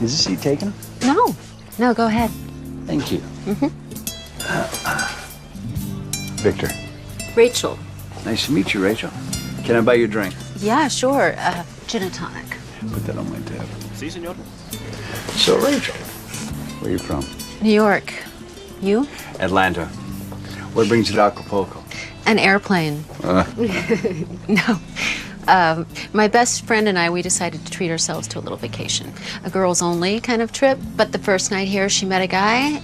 Is this seat taken? No. No, go ahead. Thank you. Victor. Rachel. Nice to meet you, Rachel. Can I buy you a drink? Yeah, sure. Gin and tonic. Put that on my tab. Si, senor. So, Rachel, where are you from? New York. You? Atlanta. What brings you to Acapulco? An airplane. No. My best friend and I, we decided to treat ourselves to a little vacation. A girls only kind of trip, but the first night here, she met a guy,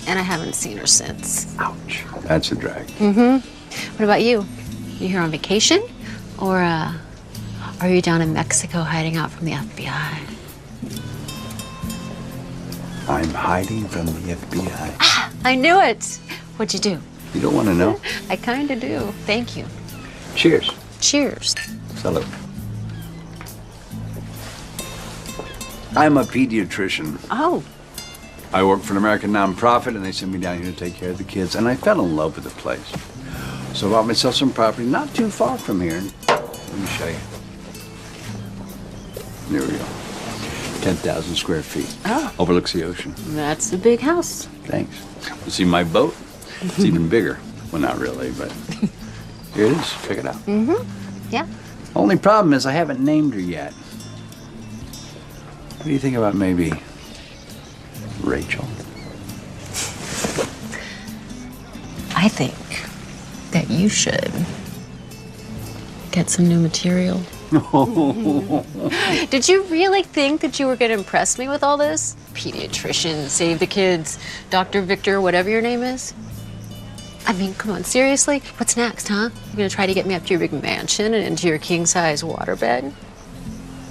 and I haven't seen her since. Ouch. That's a drag. What about you? You here on vacation? Or, are you down in Mexico hiding out from the FBI? I'm hiding from the FBI. Ah, I knew it! What'd you do? You don't want to know? I kinda do. Thank you. Cheers. Cheers. Salud. I'm a pediatrician. Oh. I work for an American nonprofit, and they sent me down here to take care of the kids, and I fell in love with the place. So I bought myself some property not too far from here. Let me show you. There we go. 10,000 square feet. Oh. Overlooks the ocean. That's a big house. Thanks. You see my boat? It's even bigger. Well, not really, but here it is. Check it out. Yeah. Only problem is I haven't named her yet. What do you think about maybe Rachel? I think that you should get some new material. Did you really think that you were going to impress me with all this? Pediatrician, save the kids, Dr. Victor, whatever your name is? I mean, come on, seriously? What's next, huh? You're going to try to get me up to your big mansion and into your king-size waterbed?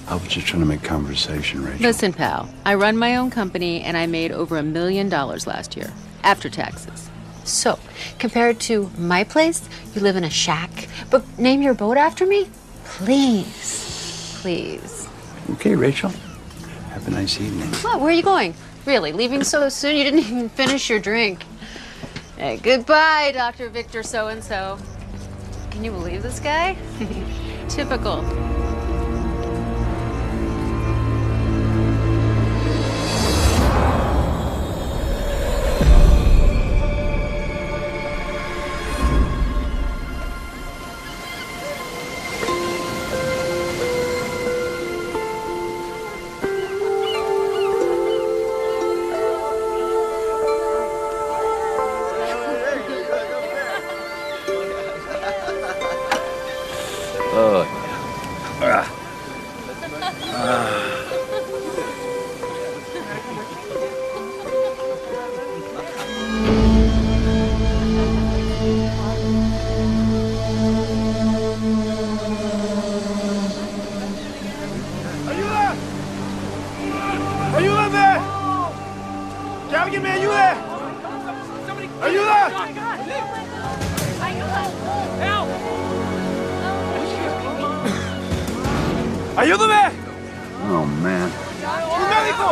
I was just trying to make conversation, Rachel. Listen, pal, I run my own company and I made over $1 million last year, after taxes. So, compared to my place, you live in a shack. But name your boat after me? Please. Please. Okay, Rachel. Have a nice evening. What? Where are you going? Really? Leaving so soon? You didn't even finish your drink. Hey, goodbye, Dr. Victor so-and-so. Can you believe this guy? Typical. Oh, yeah. ¡Ayuda! ¡Ayúdame! ¡Que alguien me ayude! ¡Ayuda! ¡Ayúdame! Oh, man. ¡Un médico!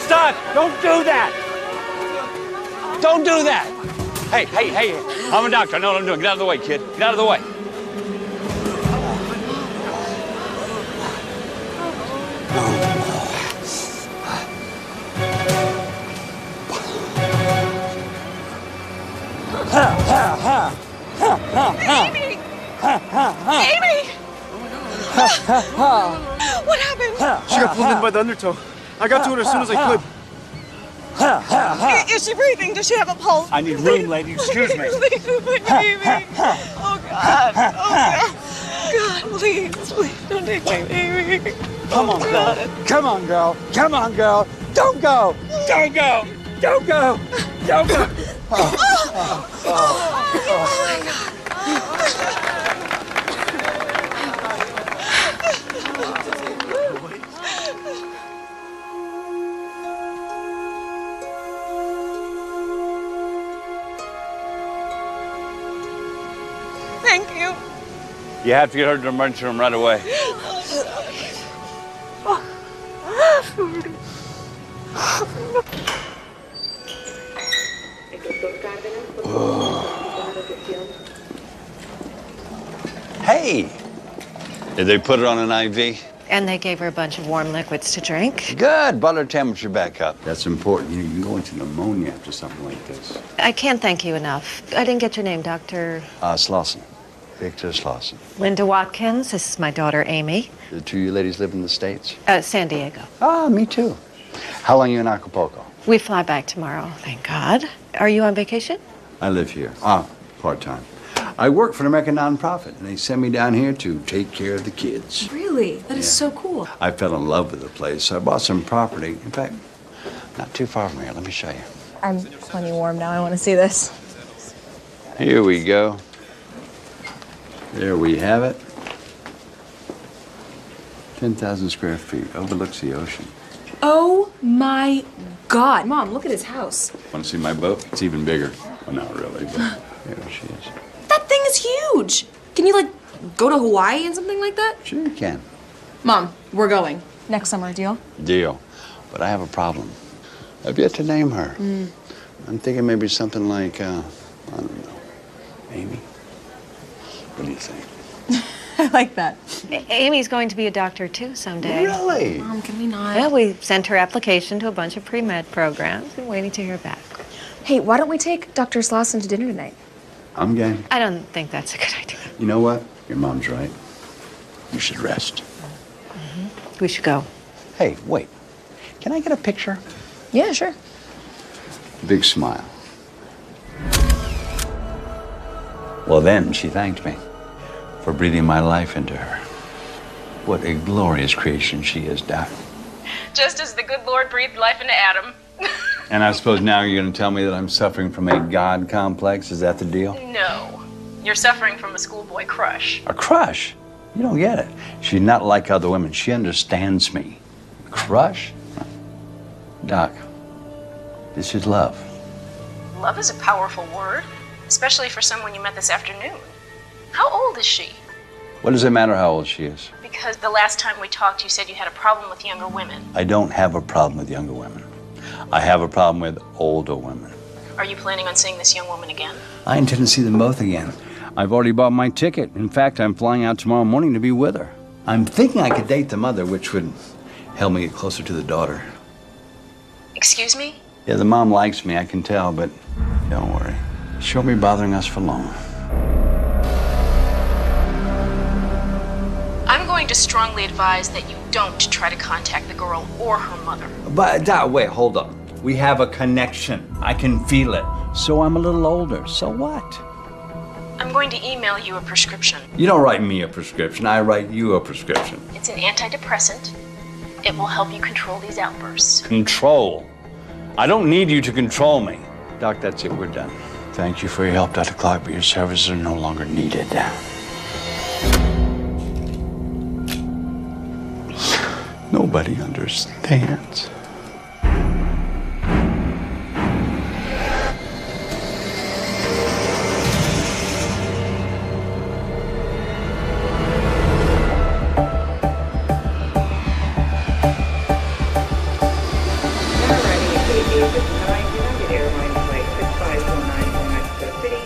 Stop! Don't do that! Don't do that! Hey, hey, hey, I'm a doctor. I know what I'm doing. Get out of the way, kid. Get out of the way. Amy! Amy! What happened? She got pulled in by the undertow. I got to her as soon as I could. Is she breathing? Does she have a pulse? I need room, lady. Excuse me. Please, Amy. Oh, God. Oh, God. God, please, please don't take my baby. Come on, girl. Come on, girl. Come on, girl. Don't go. Don't go. Don't go. Don't go. Oh, my God. Thank you. You have to get her to the emergency room right away. Hey! Did they put it on an IV? And they gave her a bunch of warm liquids to drink. Good. Brought her temperature back up. That's important. You can go into pneumonia after something like this. I can't thank you enough. I didn't get your name, Dr. Slauson. Victor Slauson. Linda Watkins. This is my daughter, Amy. The two of you ladies live in the States? San Diego. Ah, me too. How long are you in Acapulco? We fly back tomorrow, thank God. Are you on vacation? I live here. Part-time. I work for an American nonprofit, and they send me down here to take care of the kids. Really? That is so cool. I fell in love with the place, so I bought some property. In fact, not too far from here. Let me show you. I'm plenty warm now. I want to see this. Here we go. There we have it. 10,000 square feet. Overlooks the ocean. Oh my God. Mom, look at his house. Want to see my boat? It's even bigger. Well, not really, but there she is. That thing is huge. Can you, like, go to Hawaii and something like that? Sure you can. Mom, we're going. Next summer, deal? Deal. But I have a problem. I've yet to name her. I'm thinking maybe something like, I don't know, Amy? What do you think? I like that. Amy's going to be a doctor, too, someday. Really? Mom, can we not? Well, we sent her application to a bunch of pre-med programs and waiting to hear back. Hey, why don't we take Dr. Slauson to dinner tonight? I'm game. I don't think that's a good idea. You know what? Your mom's right. You should rest. We should go. Hey, wait. Can I get a picture? Yeah, sure. Big smile. Well, then she thanked me for breathing my life into her. What a glorious creation she is, Doc. Just as the good Lord breathed life into Adam. And I suppose now you're going to tell me that I'm suffering from a God complex? Is that the deal? No. You're suffering from a schoolboy crush. A crush? You don't get it. She's not like other women. She understands me. Crush? Doc, this is love. Love is a powerful word, especially for someone you met this afternoon. How old is she? What does it matter how old she is? Because the last time we talked, you said you had a problem with younger women. I don't have a problem with younger women. I have a problem with older women. Are you planning on seeing this young woman again? I intend to see them both again. I've already bought my ticket. In fact, I'm flying out tomorrow morning to be with her. I'm thinking I could date the mother, which would help me get closer to the daughter. Excuse me? Yeah, the mom likes me, I can tell, but don't worry. She won't be bothering us for long. I'm going to strongly advise that you don't try to contact the girl or her mother. But, Doc, wait, hold on. We have a connection. I can feel it. So I'm a little older. So what? I'm going to email you a prescription. You don't write me a prescription. I write you a prescription. It's an antidepressant. It will help you control these outbursts. Control? I don't need you to control me. Doc, that's it. We're done. Thank you for your help, Dr. Clark, but your services are no longer needed. Nobody understands.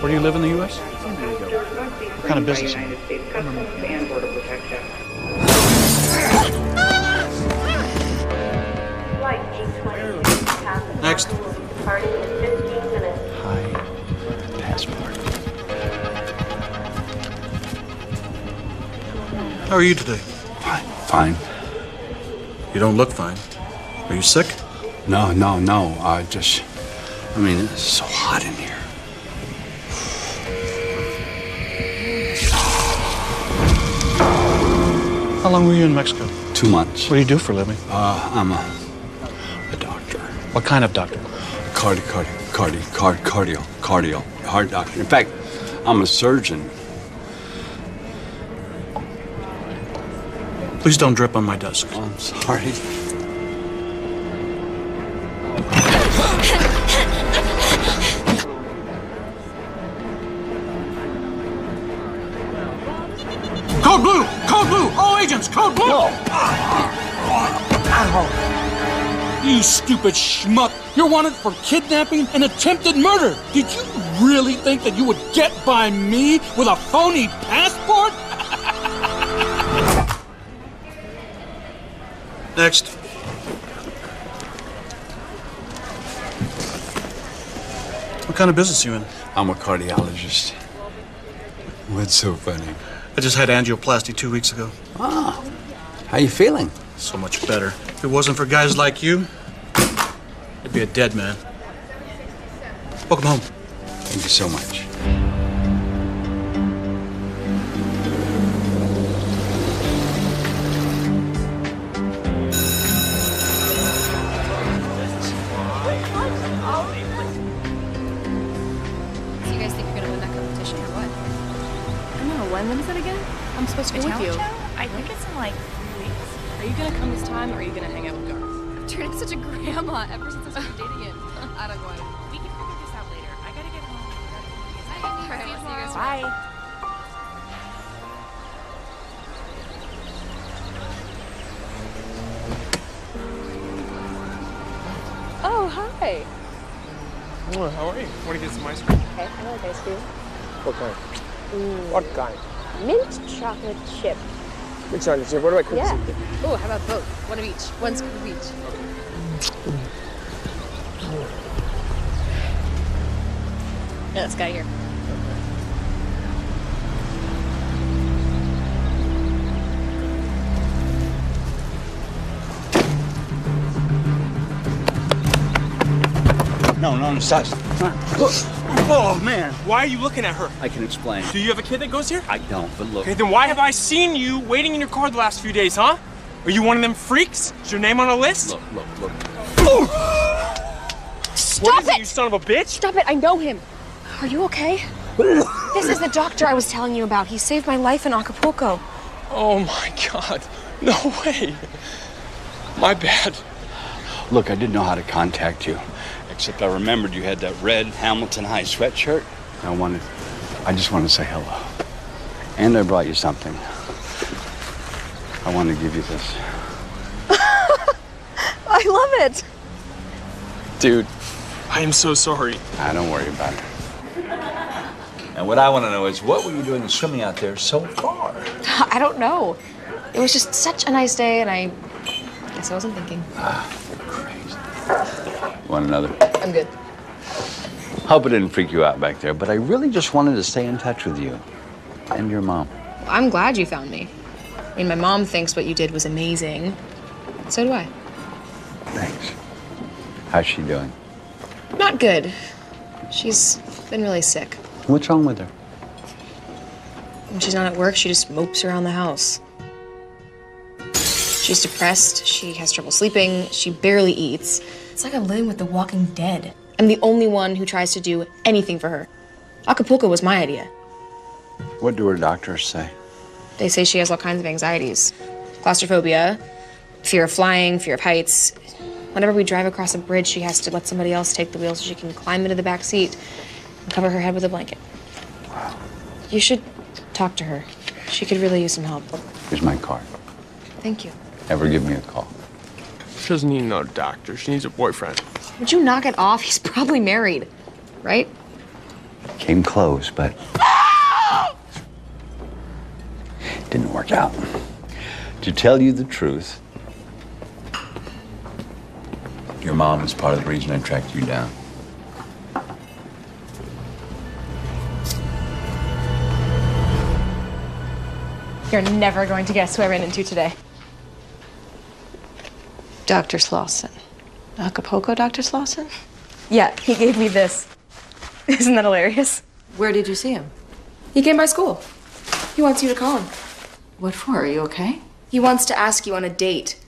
Where do you live in the U.S.? What kind of business? Next. Hi. Passport. How are you today? Fine. Fine. You don't look fine. Are you sick? No. I mean, it's so hot in here. How long were you in Mexico? 2 months. What do you do for a living? I'm a doctor. What kind of doctor? Cardio, heart doctor. In fact, I'm a surgeon. Please don't drip on my desk. Oh, I'm sorry. Code blue! Code blue! All agents, code blue! No. You stupid schmuck! You're wanted for kidnapping and attempted murder! Did you really think that you would get by me with a phony passport? Next. What kind of business you in? I'm a cardiologist. What's so funny? I just had angioplasty 2 weeks ago. Ah, how you feeling? So much better. If it wasn't for guys like you, I'd be a dead man. Welcome home. Thank you so much. So you guys think you're gonna win that competition or what? I know. When is it again? I'm supposed to go with you. I think it's in like 3 weeks. Are you gonna come this time, or are you gonna hang out with Garth? Turning such a grandma ever since I started dating him. I don't want it. We can figure this out later. I gotta get home. All right, we'll see you guys Bye. Oh, hi. Oh, how are you? Want to get some ice cream? Okay, I like ice cream. What kind? What kind? Mint chocolate chip. Which one? What do I cook? Yeah. Oh, how about both? One of each. One scoop of each. Yeah, this guy here. No, stop. Oh, man. Why are you looking at her? I can explain. Do you have a kid that goes here? I don't, but look. Okay, then why have I seen you waiting in your car the last few days, huh? Are you one of them freaks? Is your name on a list? Look. Stop What is it! it, you son of a bitch? Stop it! I know him. Are you okay? This is the doctor I was telling you about. He saved my life in Acapulco. Oh, my God. No way. My bad. Look, I didn't know how to contact you, except I remembered you had that red Hamilton High sweatshirt. I just wanted to say hello. And I brought you something. I want to give you this. I love it. Dude, I am so sorry. Don't worry about it. And what I want to know is, what were you doing swimming out there so far? I don't know. It was just such a nice day, and I guess I wasn't thinking. You're crazy. Want another? I'm good. Hope it didn't freak you out back there, but I really just wanted to stay in touch with you and your mom. I'm glad you found me. I mean, my mom thinks what you did was amazing. So do I. Thanks. How's she doing? Not good. She's been really sick. What's wrong with her? When she's not at work, she just mopes around the house. She's depressed, she has trouble sleeping, she barely eats. It's like I'm living with the walking dead. I'm the only one who tries to do anything for her. Acapulco was my idea. What do her doctors say? They say she has all kinds of anxieties. Claustrophobia, fear of flying, fear of heights. Whenever we drive across a bridge, she has to let somebody else take the wheel so she can climb into the back seat and cover her head with a blanket. Wow. You should talk to her. She could really use some help. Here's my card. Thank you. Ever give me a call. She doesn't need another doctor. She needs a boyfriend. Would you knock it off? He's probably married, right? Came close, but didn't work out. To tell you the truth, your mom is part of the reason I tracked you down. You're never going to guess who I ran into today. Dr. Slauson. Acapulco Dr. Slauson? Yeah, he gave me this. Isn't that hilarious? Where did you see him? He came by school. He wants you to call him. What for? Are you okay? He wants to ask you on a date.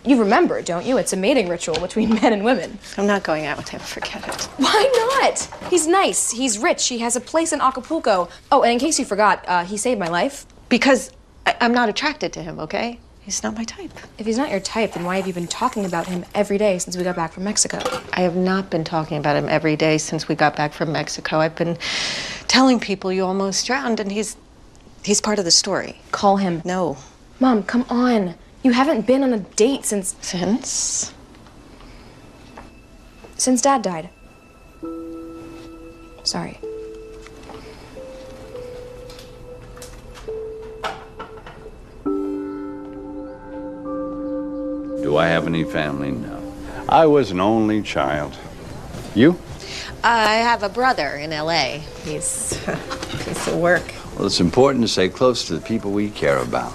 You remember, don't you? It's a mating ritual between men and women. I'm not going out with him. Forget it. Why not? He's nice. He's rich. He has a place in Acapulco. Oh, and in case you forgot, he saved my life. Because I'm not attracted to him, okay? He's not my type. If he's not your type, then why have you been talking about him every day since we got back from Mexico? I have not been talking about him every day since we got back from Mexico. I've been telling people you almost drowned, and he's part of the story. Call him. No. Mom, come on. You haven't been on a date since... Since Dad died. Sorry. Do I have any family? No. I was an only child. You? I have a brother in L.A. He's a piece of work. Well, it's important to stay close to the people we care about.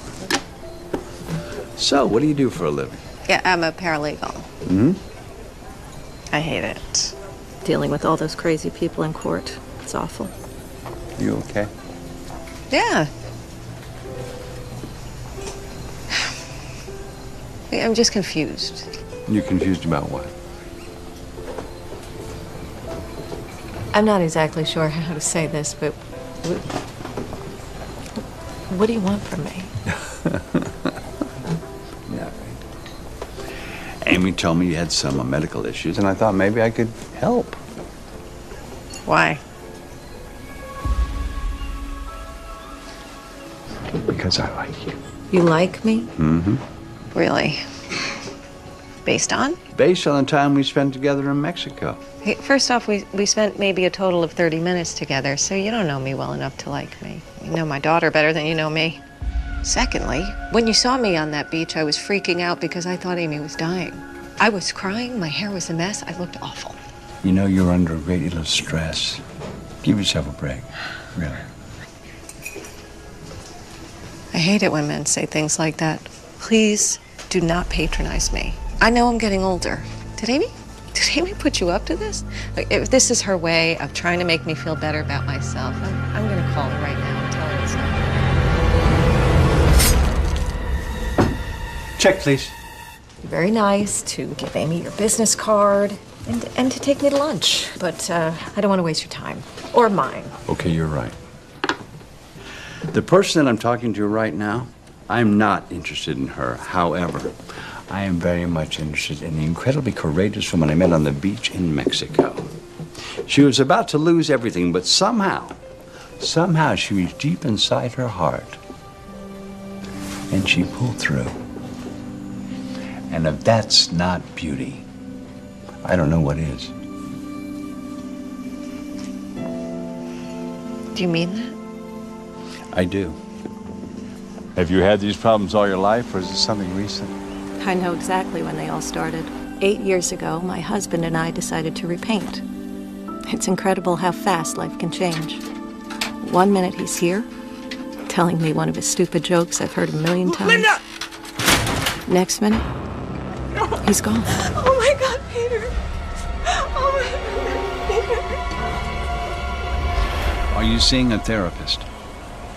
So, what do you do for a living? Yeah, I'm a paralegal. Hmm? I hate it. Dealing with all those crazy people in court. It's awful. You okay? Yeah. I'm just confused. You confused about what? I'm not exactly sure how to say this, but what do you want from me? Nothing. Amy told me you had some medical issues, and I thought maybe I could help. Why? Because I like you. You like me? Mm-hmm. Really? Based on? Based on the time we spent together in Mexico. Hey, first off, we spent maybe a total of 30 minutes together, so you don't know me well enough to like me. You know my daughter better than you know me. Secondly, when you saw me on that beach, I was freaking out because I thought Amy was dying. I was crying, my hair was a mess, I looked awful. You know you're under a great deal of stress. Give yourself a break, really. I hate it when men say things like that. Please do not patronize me. I know I'm getting older. Did Amy put you up to this? Like, if this is her way of trying to make me feel better about myself, I'm gonna call her right now and tell her it's not. Check, please. Very nice to give Amy your business card and to take me to lunch. But I don't want to waste your time. Or mine. Okay, you're right. The person that I'm talking to right now, I'm not interested in her. However, I am very much interested in the incredibly courageous woman I met on the beach in Mexico. She was about to lose everything, but somehow she reached deep inside her heart. And she pulled through. And if that's not beauty, I don't know what is. Do you mean that? I do. Have you had these problems all your life, or is this something recent? I know exactly when they all started. 8 years ago, my husband and I decided to repaint. It's incredible how fast life can change. 1 minute he's here, telling me one of his stupid jokes I've heard a million times. Linda! Next minute, he's gone. Oh my God, Peter. Oh my God, Peter. Are you seeing a therapist?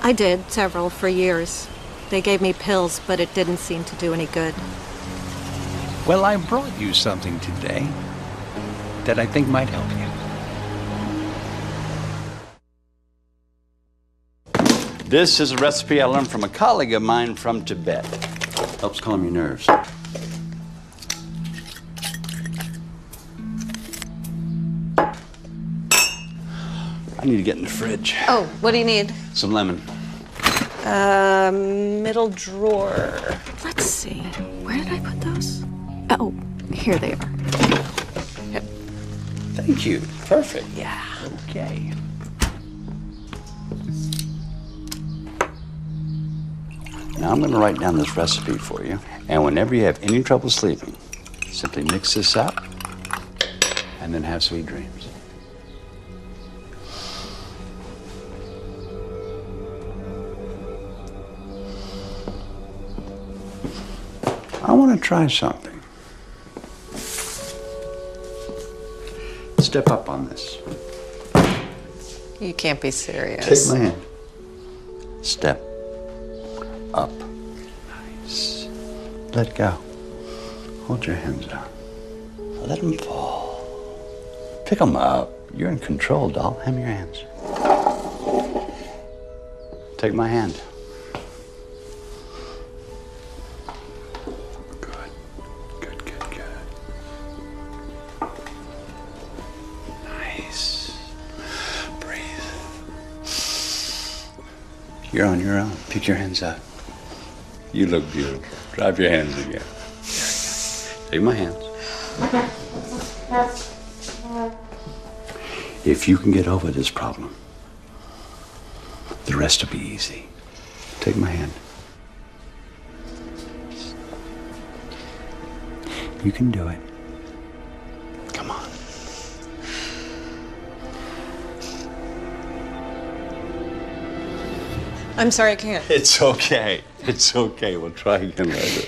I did, several, for years. They gave me pills, but it didn't seem to do any good. Well, I brought you something today that I think might help you. This is a recipe I learned from a colleague of mine from Tibet. Helps calm your nerves. I need to get in the fridge. Oh, what do you need? Some lemon. Middle drawer. Let's see. Where did I put those? Oh, here they are. Yep. Thank you. Perfect. Yeah. Okay. Now I'm going to write down this recipe for you, and whenever you have any trouble sleeping, simply mix this up and then have sweet dreams. I want to try something. Step up on this. You can't be serious. Take my hand. Step up. Nice. Let go. Hold your hands out. Let them fall. Pick them up. You're in control, doll. Hand me your hands. Take my hand. Good. Good, good, good. Nice. Breathe. You're on your own. Pick your hands up. You look beautiful. Drop your hands again. Take my hands. If you can get over this problem, the rest will be easy. Take my hand. You can do it. Come on. I'm sorry, I can't. It's okay. It's okay. We'll try again later.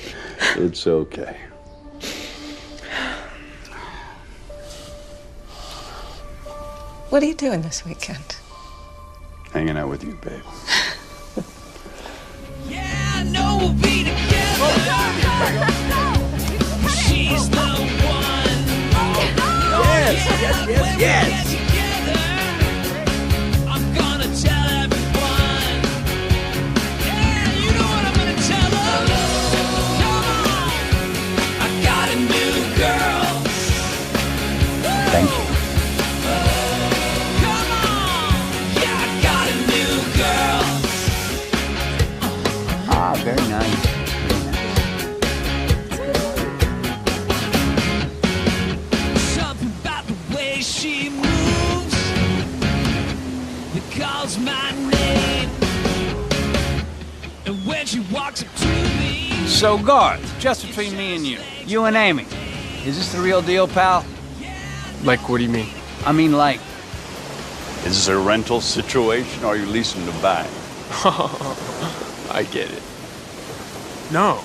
It's okay. What are you doing this weekend? Hanging out with you, babe. Yeah, I know we'll be together. She's the one. Yes. I'm gonna tell everyone. Yeah, you know what I'm gonna tell them. Come on, I got a new girl. Thank you. Come on, yeah, I got a new girl. Ah, very nice. Something about the way she moves that calls my name. And when she walks up to me, So, Garth, just between me and you and Amy, is this the real deal, pal? Like, what do you mean? I mean, like, Is this a rental situation or are you leasing to buy? I get it. No.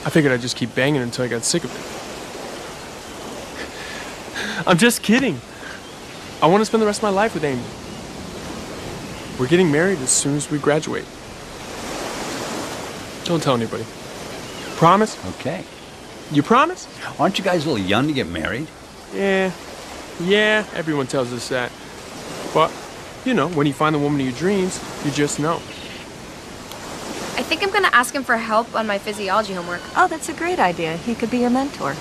I figured I'd just keep banging until I got sick of it. I'm just kidding. I want to spend the rest of my life with Amy. We're getting married as soon as we graduate. Don't tell anybody. Promise? Okay. You promise? Aren't you guys a little young to get married? Yeah, everyone tells us that. But, you know, when you find the woman of your dreams, you just know. I think I'm gonna ask him for help on my physiology homework. Oh, that's a great idea. He could be your mentor.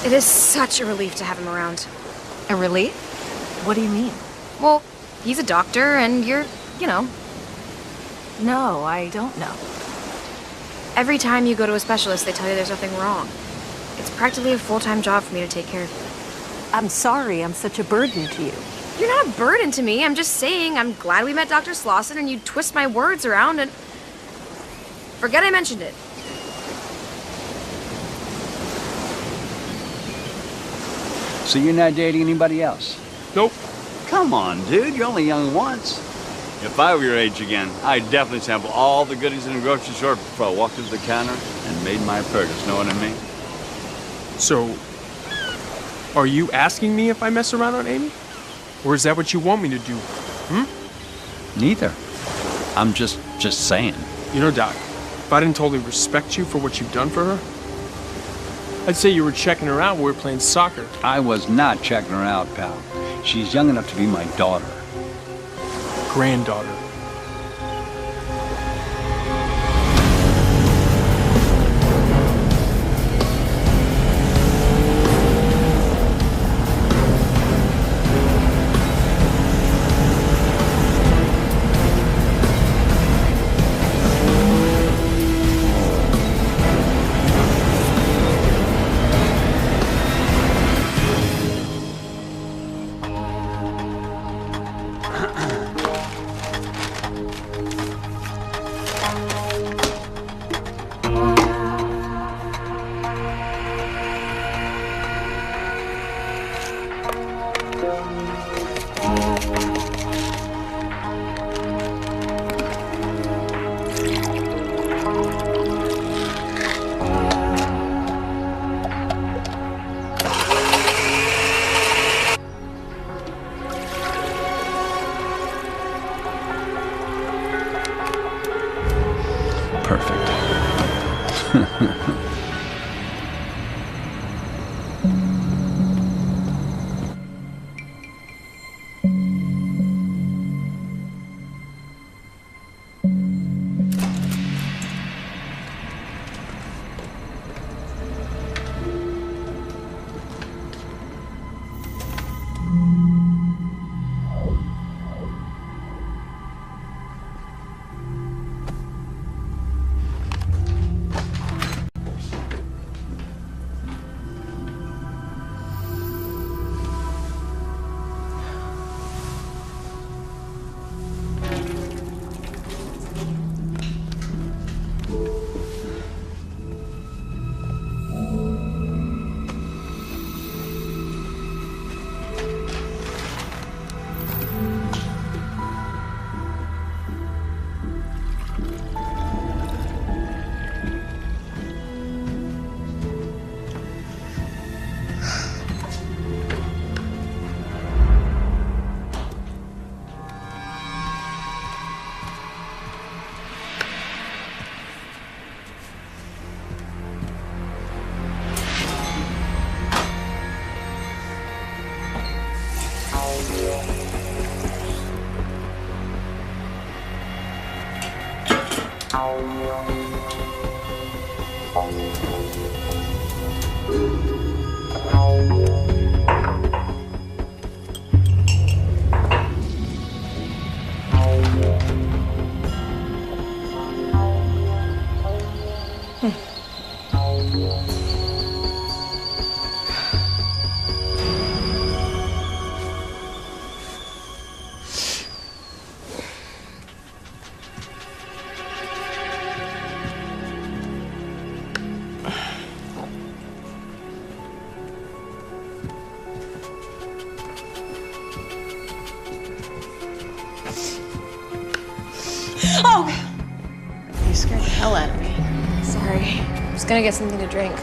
It is such a relief to have him around. A relief? What do you mean? Well, he's a doctor and you're, you know. No, I don't know. Every time you go to a specialist, they tell you there's nothing wrong. It's practically a full-time job for me to take care of you. I'm sorry I'm such a burden to you. You're not a burden to me. I'm just saying I'm glad we met Dr. Slauson and you twist my words around and... Forget I mentioned it. So you're not dating anybody else? Nope. Come on, dude. You're only young once. If I were your age again, I'd definitely sample all the goodies in the grocery store before I walked to the counter and made my purchase. Know what I mean? So, are you asking me if I mess around on Amy? Or is that what you want me to do? Neither. I'm just saying. You know, Doc, if I didn't totally respect you for what you've done for her, I'd say you were checking her out when we were playing soccer. I was not checking her out, pal. She's young enough to be my daughter. Granddaughter. Oh! You scared the hell out of me. Sorry. I was gonna get something to drink.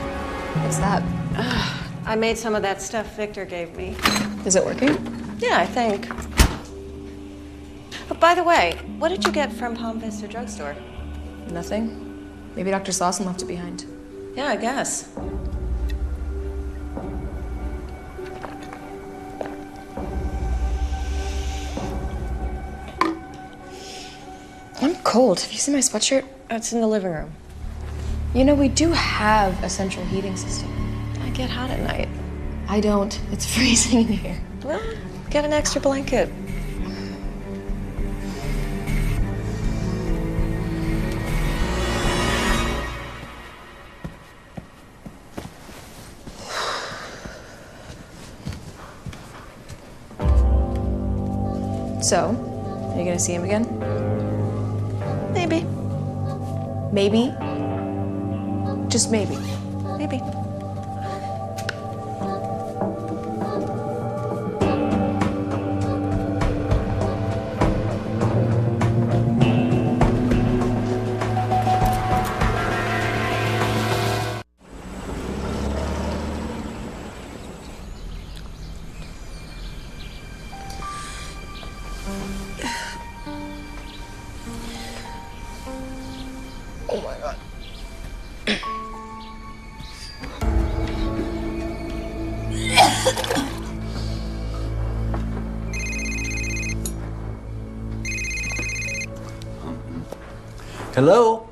What's that? I made some of that stuff Victor gave me. Is it working? Yeah, I think. But by the way, what did you get from Palm Vista Drugstore? Nothing. Maybe Dr. Slauson left it behind. Yeah, I guess. I'm cold. Have you seen my sweatshirt? It's in the living room. You know, we do have a central heating system. I get hot at night. I don't. It's freezing in here. Well, get an extra blanket. So, are you gonna see him again? Maybe. Maybe? Just maybe. Maybe. Oh my god. Hello?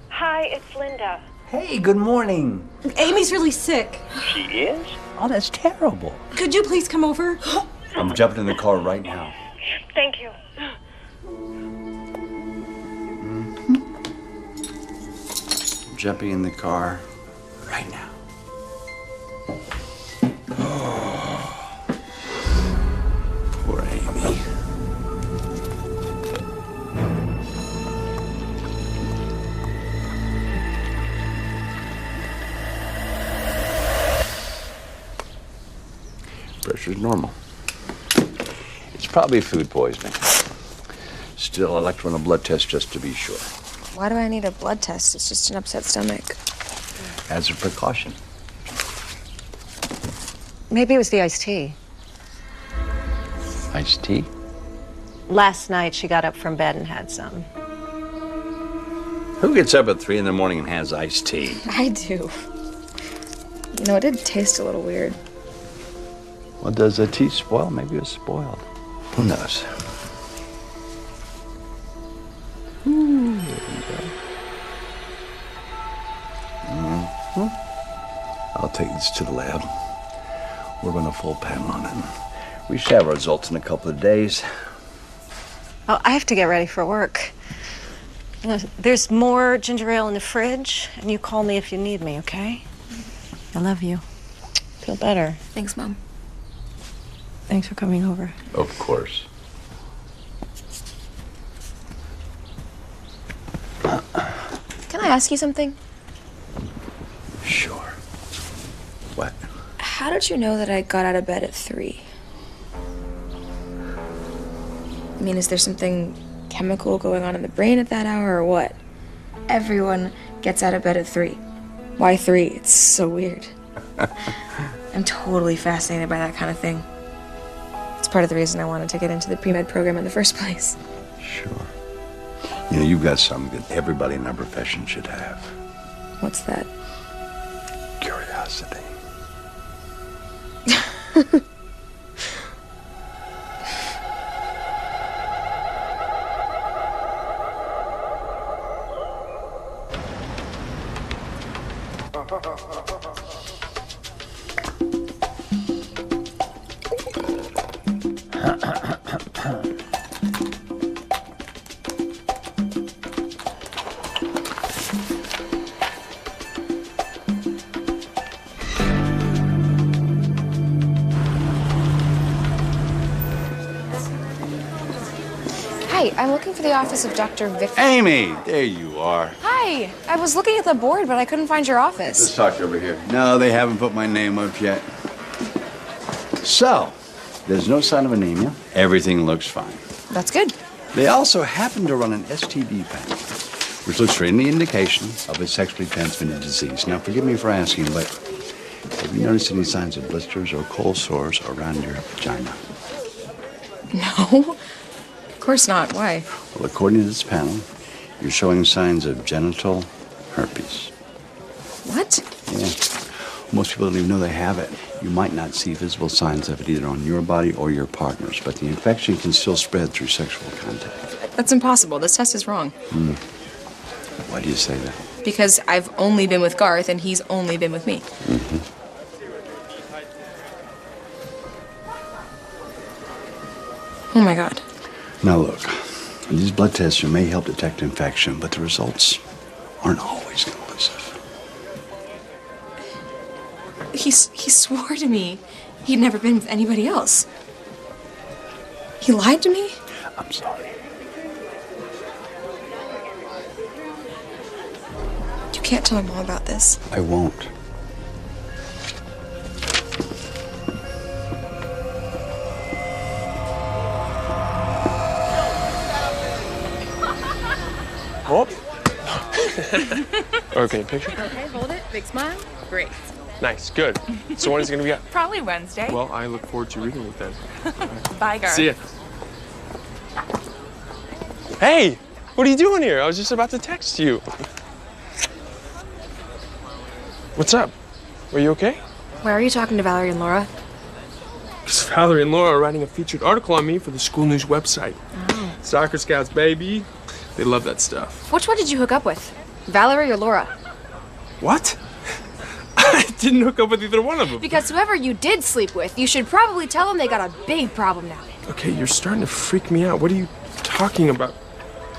Hi, it's Linda. Hey, good morning. Amy's really sick. She is? Oh, that's terrible. Could you please come over? I'm jumping in the car right now. Thank you. Jumping in the car right now. Oh, poor Amy. Pressure's normal. It's probably food poisoning. Still, I'd like to run a blood test just to be sure. Why do I need a blood test? It's just an upset stomach. As a precaution. Maybe it was the iced tea. Iced tea? Last night, she got up from bed and had some. Who gets up at 3 in the morning and has iced tea? I do. You know, it did taste a little weird. Well, does the tea spoil? Maybe it was spoiled. Who knows? Ooh, there you go. I'll take this to the lab. We're going to full panel on it. We should have our results in a couple of days. Oh, I have to get ready for work. There's more ginger ale in the fridge, and you call me if you need me, okay? I love you. Feel better. Thanks, Mom. Thanks for coming over. Of course. Can I ask you something? Sure. What? How did you know that I got out of bed at 3? I mean, is there something chemical going on in the brain at that hour or what? Everyone gets out of bed at 3. Why 3? It's so weird. I'm totally fascinated by that kind of thing. It's part of the reason I wanted to get into the pre-med program in the first place. Sure. You know, you've got something that everybody in our profession should have. What's that? Curiosity. Hi, I'm looking for the office of Dr. Victor. Amy, there you are. Hi, I was looking at the board, but I couldn't find your Let's office. talk over here. No, they haven't put my name up yet. So, there's no sign of anemia. Everything looks fine. That's good. They also happen to run an STD panel, which looks for any indication of a sexually transmitted disease. Now, forgive me for asking, but have you noticed any signs of blisters or cold sores around your vagina? No, of course not. Why? Well, according to this panel, you're showing signs of genital herpes. What? Yeah. Most people don't even know they have it. You might not see visible signs of it either on your body or your partner's, but the infection can still spread through sexual contact. That's impossible. This test is wrong. Why do you say that? Because I've only been with Garth and he's only been with me. Oh my God. Now look, these blood tests may help detect infection, but the results aren't always conclusive. He swore to me he'd never been with anybody else. He lied to me? I'm sorry. You can't tell my mom about this. I won't. Oh. Okay, picture. Okay, hold it. Big smile. Great. Nice, good. So when is it gonna be up? Probably Wednesday. Well, I look forward to reading it then. Bye, Garth. See ya. Hey, what are you doing here? I was just about to text you. What's up? Are you okay? Why are you talking to Valerie and Laura? Because Valerie and Laura are writing a featured article on me for the school news website. Oh. Soccer Scouts, baby. They love that stuff. Which one did you hook up with? Valerie or Laura? What? I didn't hook up with either one of them. Because whoever you did sleep with, you should probably tell them they got a big problem now. Okay, you're starting to freak me out. What are you talking about?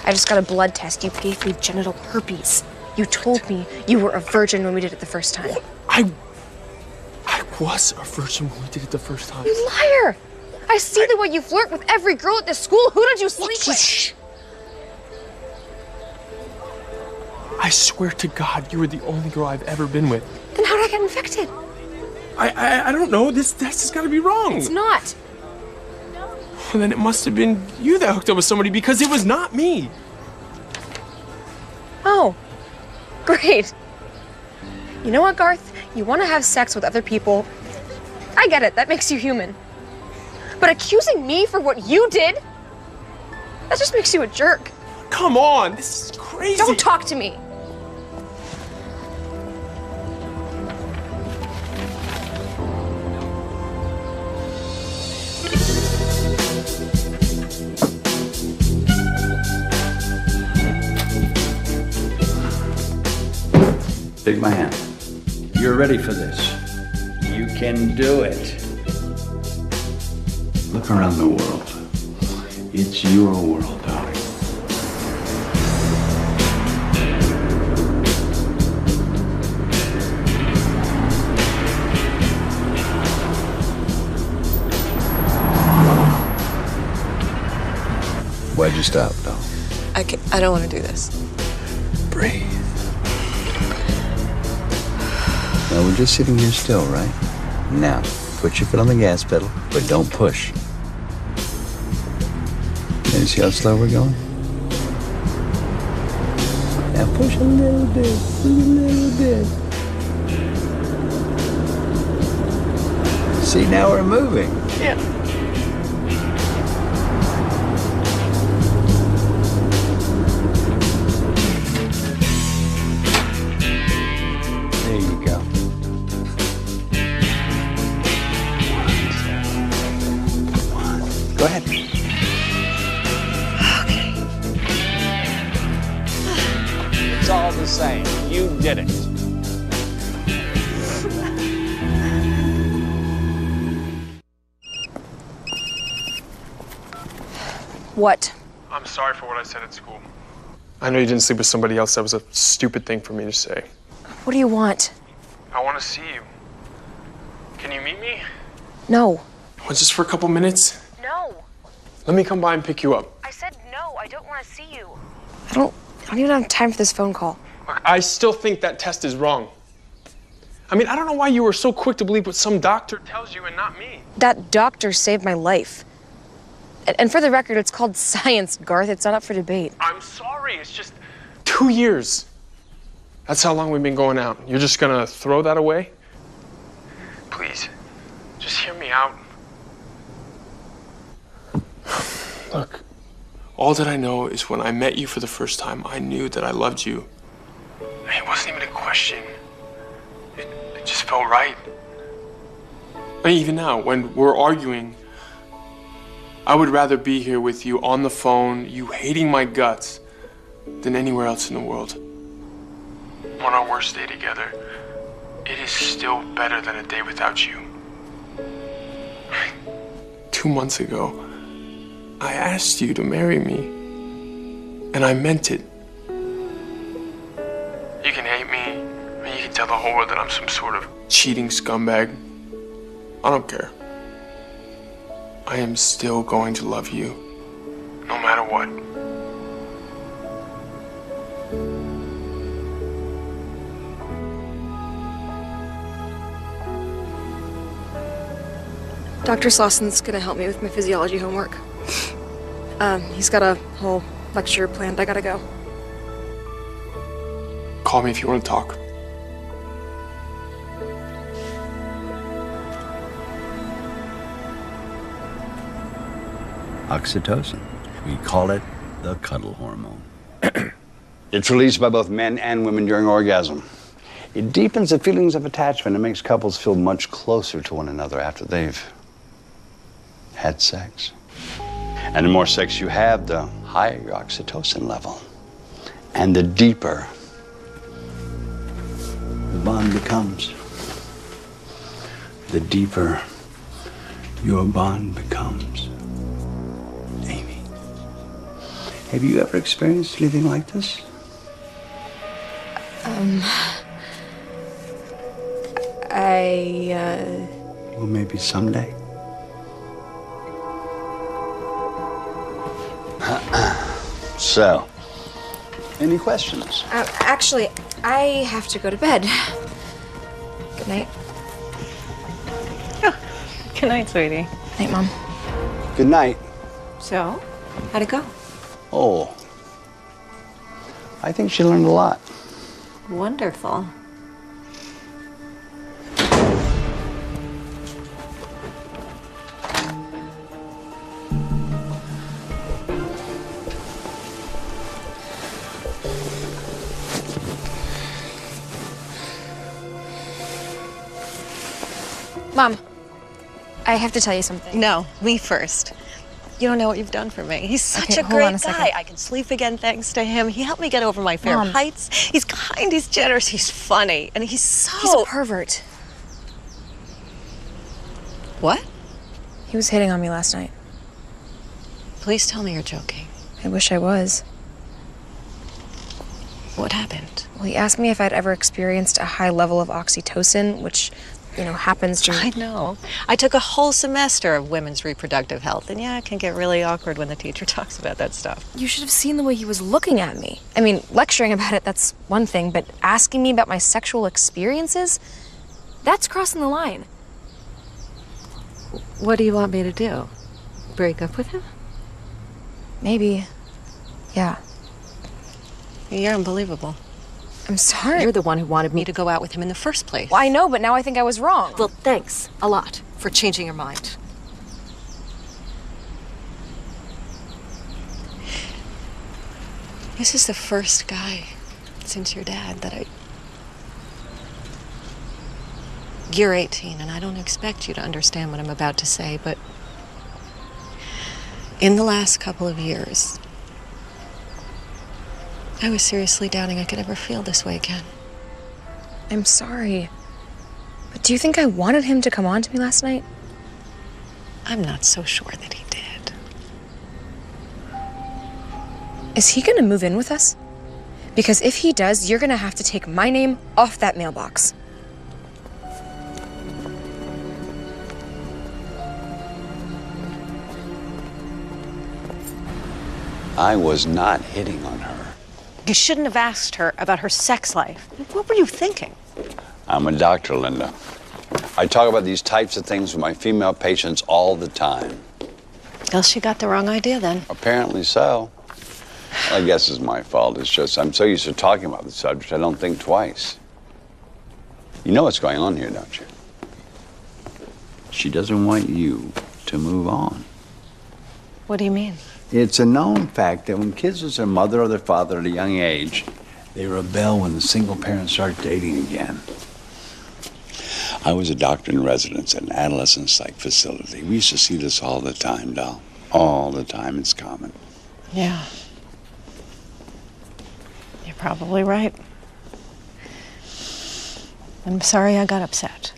I just got a blood test. You gave me genital herpes. You told me you were a virgin when we did it the first time. I was a virgin when we did it the first time. You liar! I see the way you flirt with every girl at this school. Who did you sleep with? Shh. I swear to God, you were the only girl I've ever been with. Then how did I get infected? I don't know. This test has got to be wrong. It's not. Well, then it must have been you that hooked up with somebody because it was not me. Oh, great. You know what, Garth? You want to have sex with other people. I get it. That makes you human. But accusing me for what you did, that just makes you a jerk. Come on, this is crazy. Don't talk to me. Take my hand. You're ready for this. You can do it. Look around the world. It's your world, darling. Why'd you stop, though? I don't want to do this. Breathe. Now, we're just sitting here still, right? Now, put your foot on the gas pedal, but don't push. Can you see how slow we're going? Now push a little bit, push a little bit. See, now we're moving. Yeah. There you go. Go ahead. It's all the same. You did it. What? I'm sorry for what I said at school. I know you didn't sleep with somebody else. That was a stupid thing for me to say. What do you want? I want to see you. Can you meet me? No. Well, just for a couple minutes? No. Let me come by and pick you up. I said no. I don't want to see you. I don't even have time for this phone call. Look, I still think that test is wrong. I mean, I don't know why you were so quick to believe what some doctor tells you and not me. That doctor saved my life. And for the record, it's called science, Garth. It's not up for debate. I'm sorry. It's just 2 years. That's how long we've been going out. You're just gonna throw that away? Please, just hear me out. Look, all that I know is when I met you for the first time, I knew that I loved you. It wasn't even a question. It just felt right. I mean, even now, when we're arguing, I would rather be here with you on the phone, you hating my guts, than anywhere else in the world. On our worst day together, it is still better than a day without you. 2 months ago, I asked you to marry me, and I meant it. You can hate me, or you can tell the whole world that I'm some sort of cheating scumbag. I don't care. I am still going to love you, no matter what. Dr. Slausen's gonna help me with my physiology homework. He's got a whole lecture planned. I gotta go. Call me if you want to talk. Oxytocin. We call it the cuddle hormone. It's released by both men and women during orgasm. It deepens the feelings of attachment and makes couples feel much closer to one another after they've had sex. And the more sex you have, the higher your oxytocin level. And the deeper the bond becomes. The deeper your bond becomes. Amy, have you ever experienced anything like this? Well, maybe someday. So, any questions? Actually, I have to go to bed. Good night. Oh, good night, sweetie. Night, Mom. Good night. So, how'd it go? Oh, I think she learned a lot. Wonderful. Mom, I have to tell you something. No, me first. You don't know what you've done for me. He's such Okay, a hold great on a second. guy. I can sleep again thanks to him. He helped me get over my fear Mom. of heights. He's kind, he's generous, he's funny, and he's so... He's a pervert. What? He was hitting on me last night. Please tell me you're joking. I wish I was. What happened? Well, he asked me if I'd ever experienced a high level of oxytocin, which, you know, happens during... I know. I took a whole semester of women's reproductive health, and yeah, it can get really awkward when the teacher talks about that stuff. You should have seen the way he was looking at me. I mean, lecturing about it, that's one thing, but asking me about my sexual experiences, that's crossing the line. What do you want me to do? Break up with him? Maybe. Yeah. You're unbelievable. I'm sorry. You're the one who wanted me to go out with him in the first place. Well, I know, but now I think I was wrong. Well, thanks a lot for changing your mind. This is the first guy since your dad that I... You're 18, and I don't expect you to understand what I'm about to say, but in the last couple of years, I was seriously doubting I could ever feel this way again. I'm sorry. But do you think I wanted him to come on to me last night? I'm not so sure that he did. Is he gonna move in with us? Because if he does, you're gonna have to take my name off that mailbox. I was not hitting on her. You shouldn't have asked her about her sex life. What were you thinking? I'm a doctor, Linda. I talk about these types of things with my female patients all the time. Well, she got the wrong idea then. Apparently so. I guess it's my fault. It's just I'm so used to talking about the subject, I don't think twice. You know what's going on here, don't you? She doesn't want you to move on. What do you mean? It's a known fact that when kids lose their mother or their father at a young age, they rebel when the single parents start dating again. I was a doctor in residence at an adolescent psych facility. We used to see this all the time, doll. All the time. It's common. Yeah. You're probably right. I'm sorry I got upset.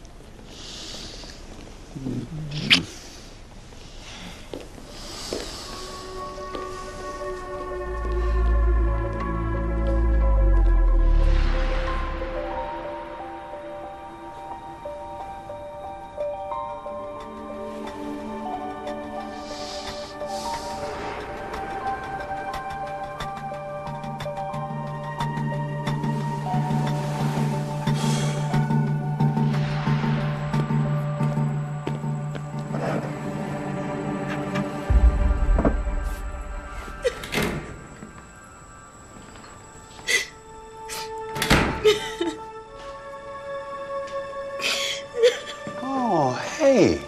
Oh, hey.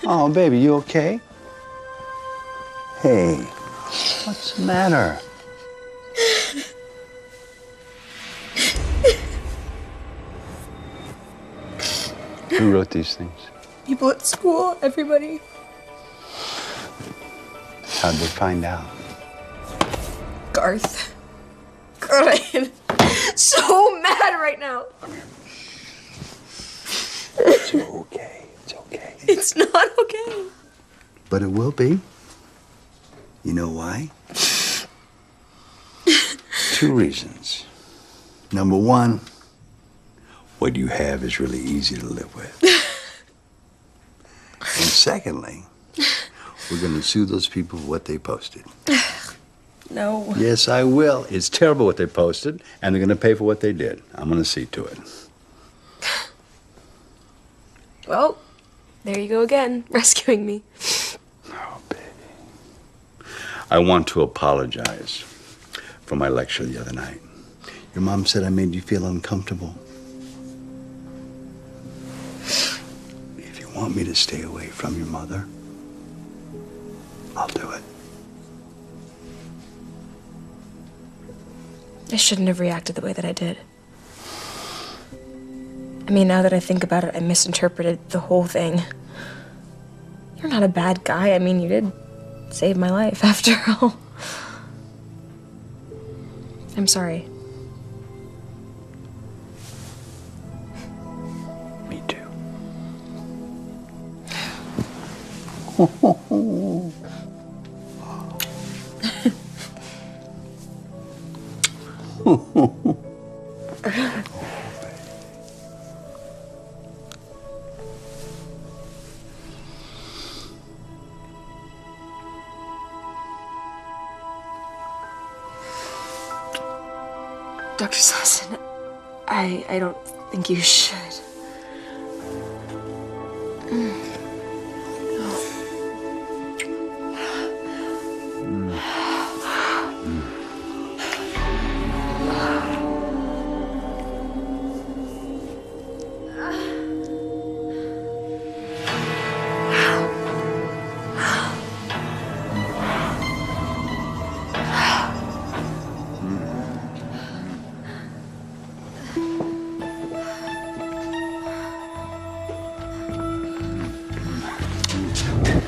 Oh, baby, you okay? Hey, what's the matter? Who wrote these things? People at school, everybody. How'd they find out? Garth. God, I am so mad right now. It's okay. It's okay. It's not okay. But it will be. You know why? 2 reasons. Number 1, what you have is really easy to live with. And secondly, we're going to sue those people for what they posted. No. Yes, I will. It's terrible what they posted, and they're going to pay for what they did. I'm going to see to it. Well, there you go again, rescuing me. Oh, baby. I want to apologize for my lecture the other night. Your mom said I made you feel uncomfortable. If you want me to stay away from your mother, I'll do it. I shouldn't have reacted the way that I did. I mean, now that I think about it, I misinterpreted the whole thing. You're not a bad guy. I mean, you did save my life after all. I'm sorry. Me too. Dr. Slauson, I don't think you should.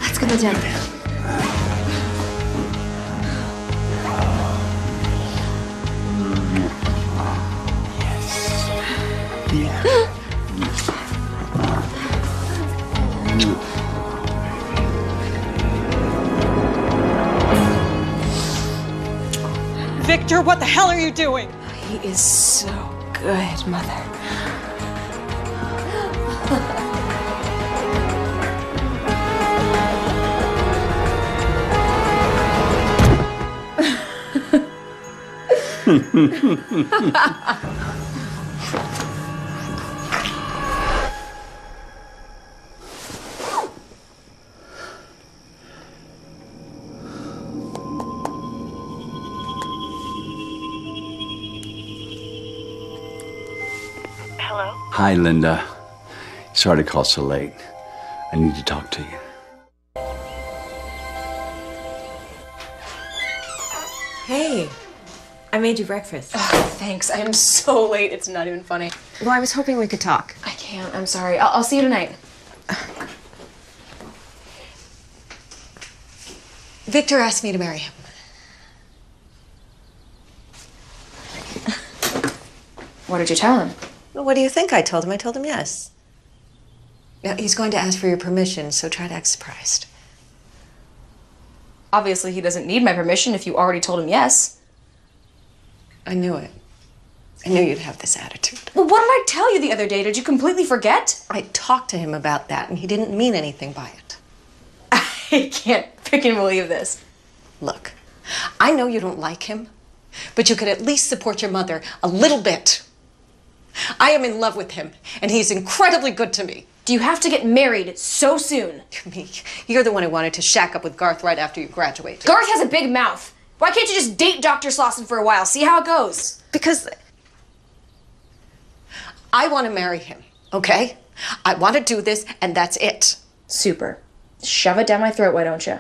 Let's go to the gym. Victor, what the hell are you doing? He is so good, Mother. Hello? Hi, Linda. Sorry to call so late. I need to talk to you. Hey, I made you breakfast. Oh, thanks. I am so late. It's not even funny. Well, I was hoping we could talk. I can't. I'm sorry. I'll see you tonight. Victor asked me to marry him. What did you tell him? Well, what do you think I told him? I told him yes. Now, he's going to ask for your permission, so try to act surprised. Obviously, he doesn't need my permission if you already told him yes. I knew it. I knew you'd have this attitude. Well, what did I tell you the other day? Did you completely forget? I talked to him about that, and he didn't mean anything by it. I can't freaking believe this. Look, I know you don't like him, but you could at least support your mother a little bit. I am in love with him, and he's incredibly good to me. Do you have to get married so soon? Me. You're the one who wanted to shack up with Garth right after you graduated. Garth has a big mouth. Why can't you just date Dr. Slauson for a while, see how it goes? Because I want to marry him, okay? I want to do this, and that's it. Super. Shove it down my throat, why don't you?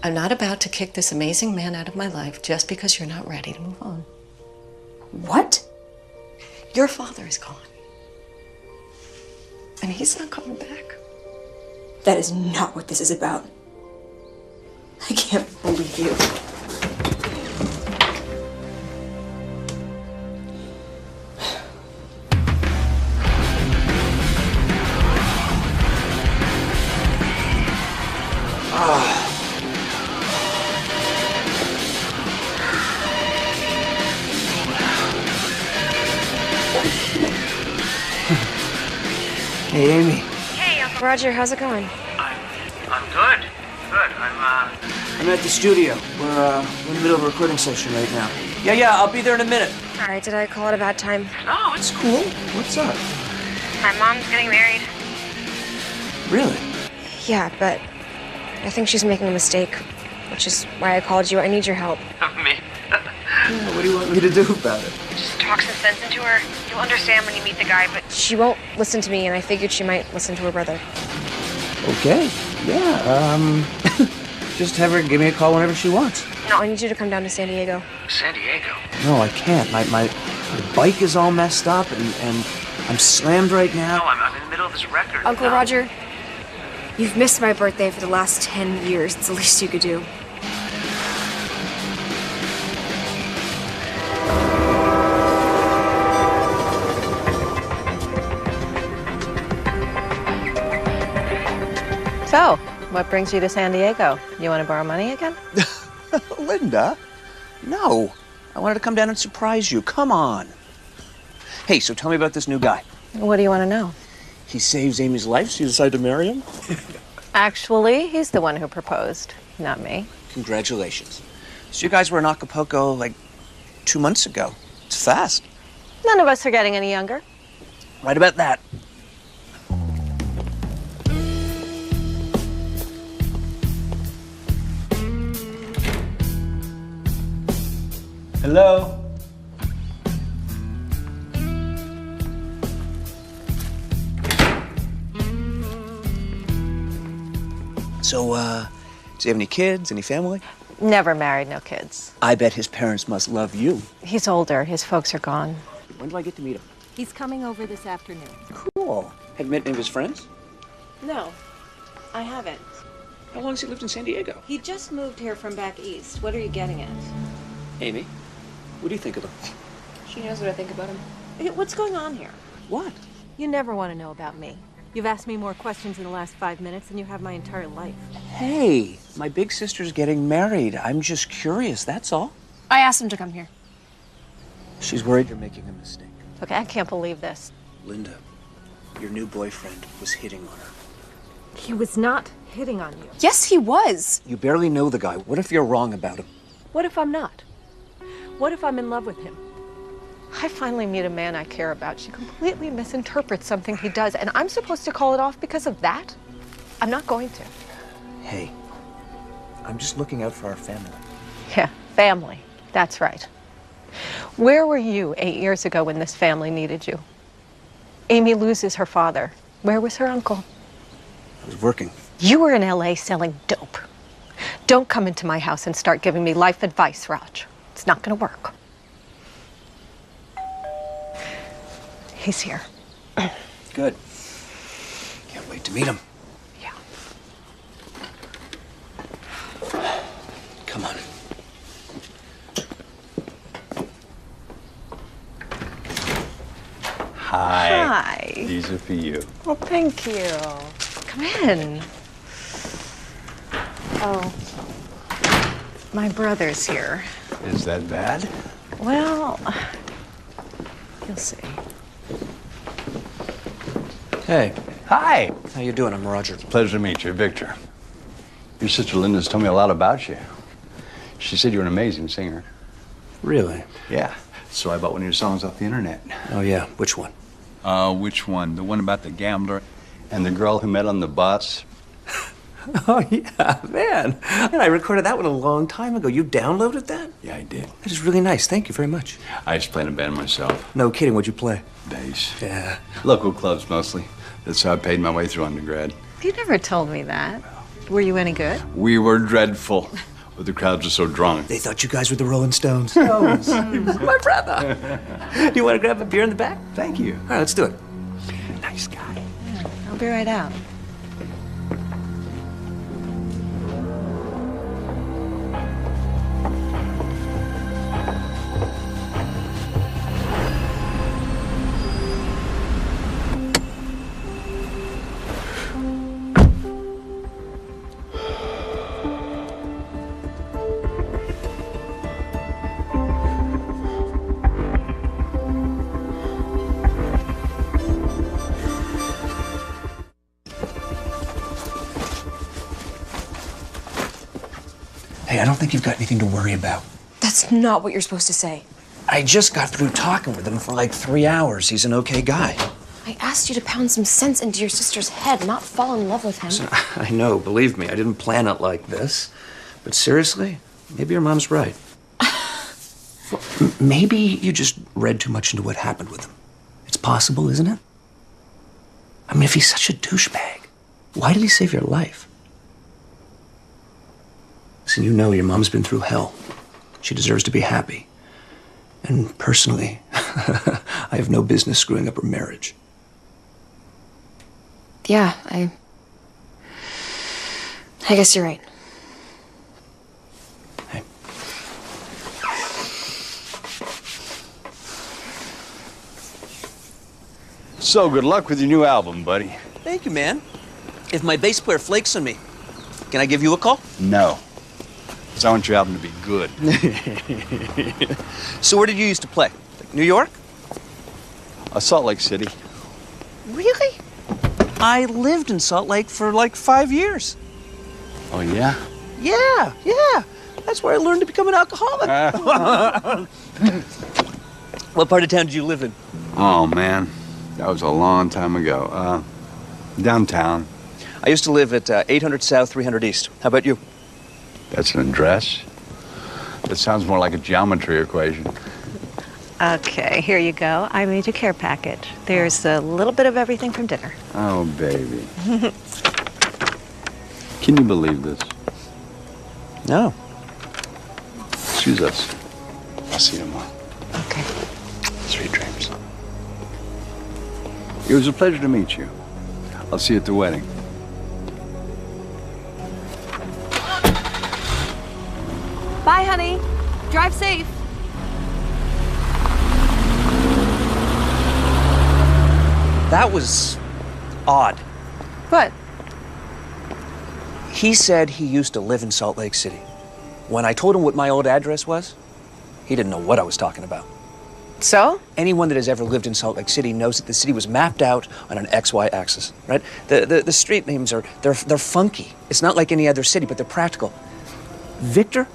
I'm not about to kick this amazing man out of my life just because you're not ready to move on. What? Your father is gone. And he's not coming back. That is not what this is about. I can't believe you. Hey, Amy. Hey, Uncle Roger, how's it going? I'm good. Good. I'm at the studio. We're in the middle of a recording session right now. Yeah, I'll be there in a minute. Sorry, did I call it a bad time? No, it's cool. What's up? My mom's getting married. Really? Yeah, but I think she's making a mistake, which is why I called you. I need your help. Me? What do you want me to do about it? Just talk some sense into her. You'll understand when you meet the guy, but She won't listen to me, and I figured she might listen to her brother. Okay. Yeah, just have her give me a call whenever she wants. No, I need you to come down to San Diego. San Diego? No, I can't. My bike is all messed up, and I'm slammed right now. No, I'm in the middle of this record. Uncle Roger, you've missed my birthday for the last 10 years. It's the least you could do. So, what brings you to San Diego? You want to borrow money again? Linda, no. I wanted to come down and surprise you. Come on. Hey, so tell me about this new guy. What do you want to know? He saves Amy's life, so you decide to marry him? Actually, he's the one who proposed, not me. Congratulations. So you guys were in Acapulco like 2 months ago. It's fast. None of us are getting any younger. Right about that. Hello? So, does he have any kids, any family? Never married, no kids. I bet his parents must love you. He's older. His folks are gone. When do I get to meet him? He's coming over this afternoon. Cool. Have you met any of his friends? No, I haven't. How long has he lived in San Diego? He just moved here from back east. What are you getting at? Amy, what do you think of him? She knows what I think about him. What's going on here? What? You never want to know about me. You've asked me more questions in the last 5 minutes than you have my entire life. Hey, my big sister's getting married. I'm just curious, that's all. I asked him to come here. She's worried you're making a mistake. Okay, I can't believe this. Linda, your new boyfriend was hitting on her. He was not hitting on you. Yes, he was. You barely know the guy. What if you're wrong about him? What if I'm not? What if I'm in love with him? I finally meet a man I care about. She completely misinterprets something he does, and I'm supposed to call it off because of that? I'm not going to. Hey, I'm just looking out for our family. Yeah, family. That's right. Where were you 8 years ago when this family needed you? Amy loses her father. Where was her uncle? I was working. You were in LA selling dope. Don't come into my house and start giving me life advice, Raj. It's not gonna work. He's here. Good. Can't wait to meet him. Yeah. Come on. Hi. Hi. These are for you. Well, thank you. Come in. Oh, my brother's here. Is that bad? Well, you'll see. Hey. Hi. How you doing? I'm Roger. Pleasure to meet you, Victor. Your sister Linda's told me a lot about you. She said you're an amazing singer. Really? Yeah. So I bought one of your songs off the internet. Oh, yeah. Which one? Which one? The one about the gambler and the girl who met on the bus? Oh, yeah, man. And I recorded that one a long time ago. You downloaded that? Yeah, I did. That is really nice. Thank you very much. I used to play in a band myself. No kidding. What'd you play? Bass. Yeah. Local clubs, mostly. That's how I paid my way through undergrad. You never told me that. Were you any good? We were dreadful, but the crowds were so drunk. They thought you guys were the Rolling Stones. Oh, my brother. Do you want to grab a beer in the back? Thank you. All right, let's do it. Nice guy. I'll be right out. Hey, I don't think you've got anything to worry about. That's not what you're supposed to say. I just got through talking with him for like 3 hours. He's an okay guy. I asked you to pound some sense into your sister's head, not fall in love with him. Listen, I know, believe me, I didn't plan it like this. But seriously, maybe your mom's right. Maybe you just read too much into what happened with him. It's possible, isn't it? I mean, if he's such a douchebag, why did he save your life? Listen, you know your mom's been through hell. She deserves to be happy. And personally, I have no business screwing up her marriage. Yeah, I guess you're right. Hey. So good luck with your new album, buddy. Thank you, man. If my bass player flakes on me, can I give you a call? No. Because I want your album to be good. So where did you used to play? Like New York? Salt Lake City. Really? I lived in Salt Lake for like 5 years. Oh, yeah? Yeah. That's where I learned to become an alcoholic. What part of town did you live in? Oh, man. That was a long time ago. Downtown. I used to live at 800 South, 300 East. How about you? That's an address? That sounds more like a geometry equation. Okay, here you go. I made you a care package. There's a little bit of everything from dinner. Oh, baby. Can you believe this? No. Excuse us. I'll see you tomorrow. Okay. Sweet dreams. It was a pleasure to meet you. I'll see you at the wedding. Bye, honey. Drive safe. That was odd. What? He said he used to live in Salt Lake City. When I told him what my old address was, he didn't know what I was talking about. So? Anyone that has ever lived in Salt Lake City knows that the city was mapped out on an XY axis, right? The street names they're funky. It's not like any other city, but they're practical. Victor?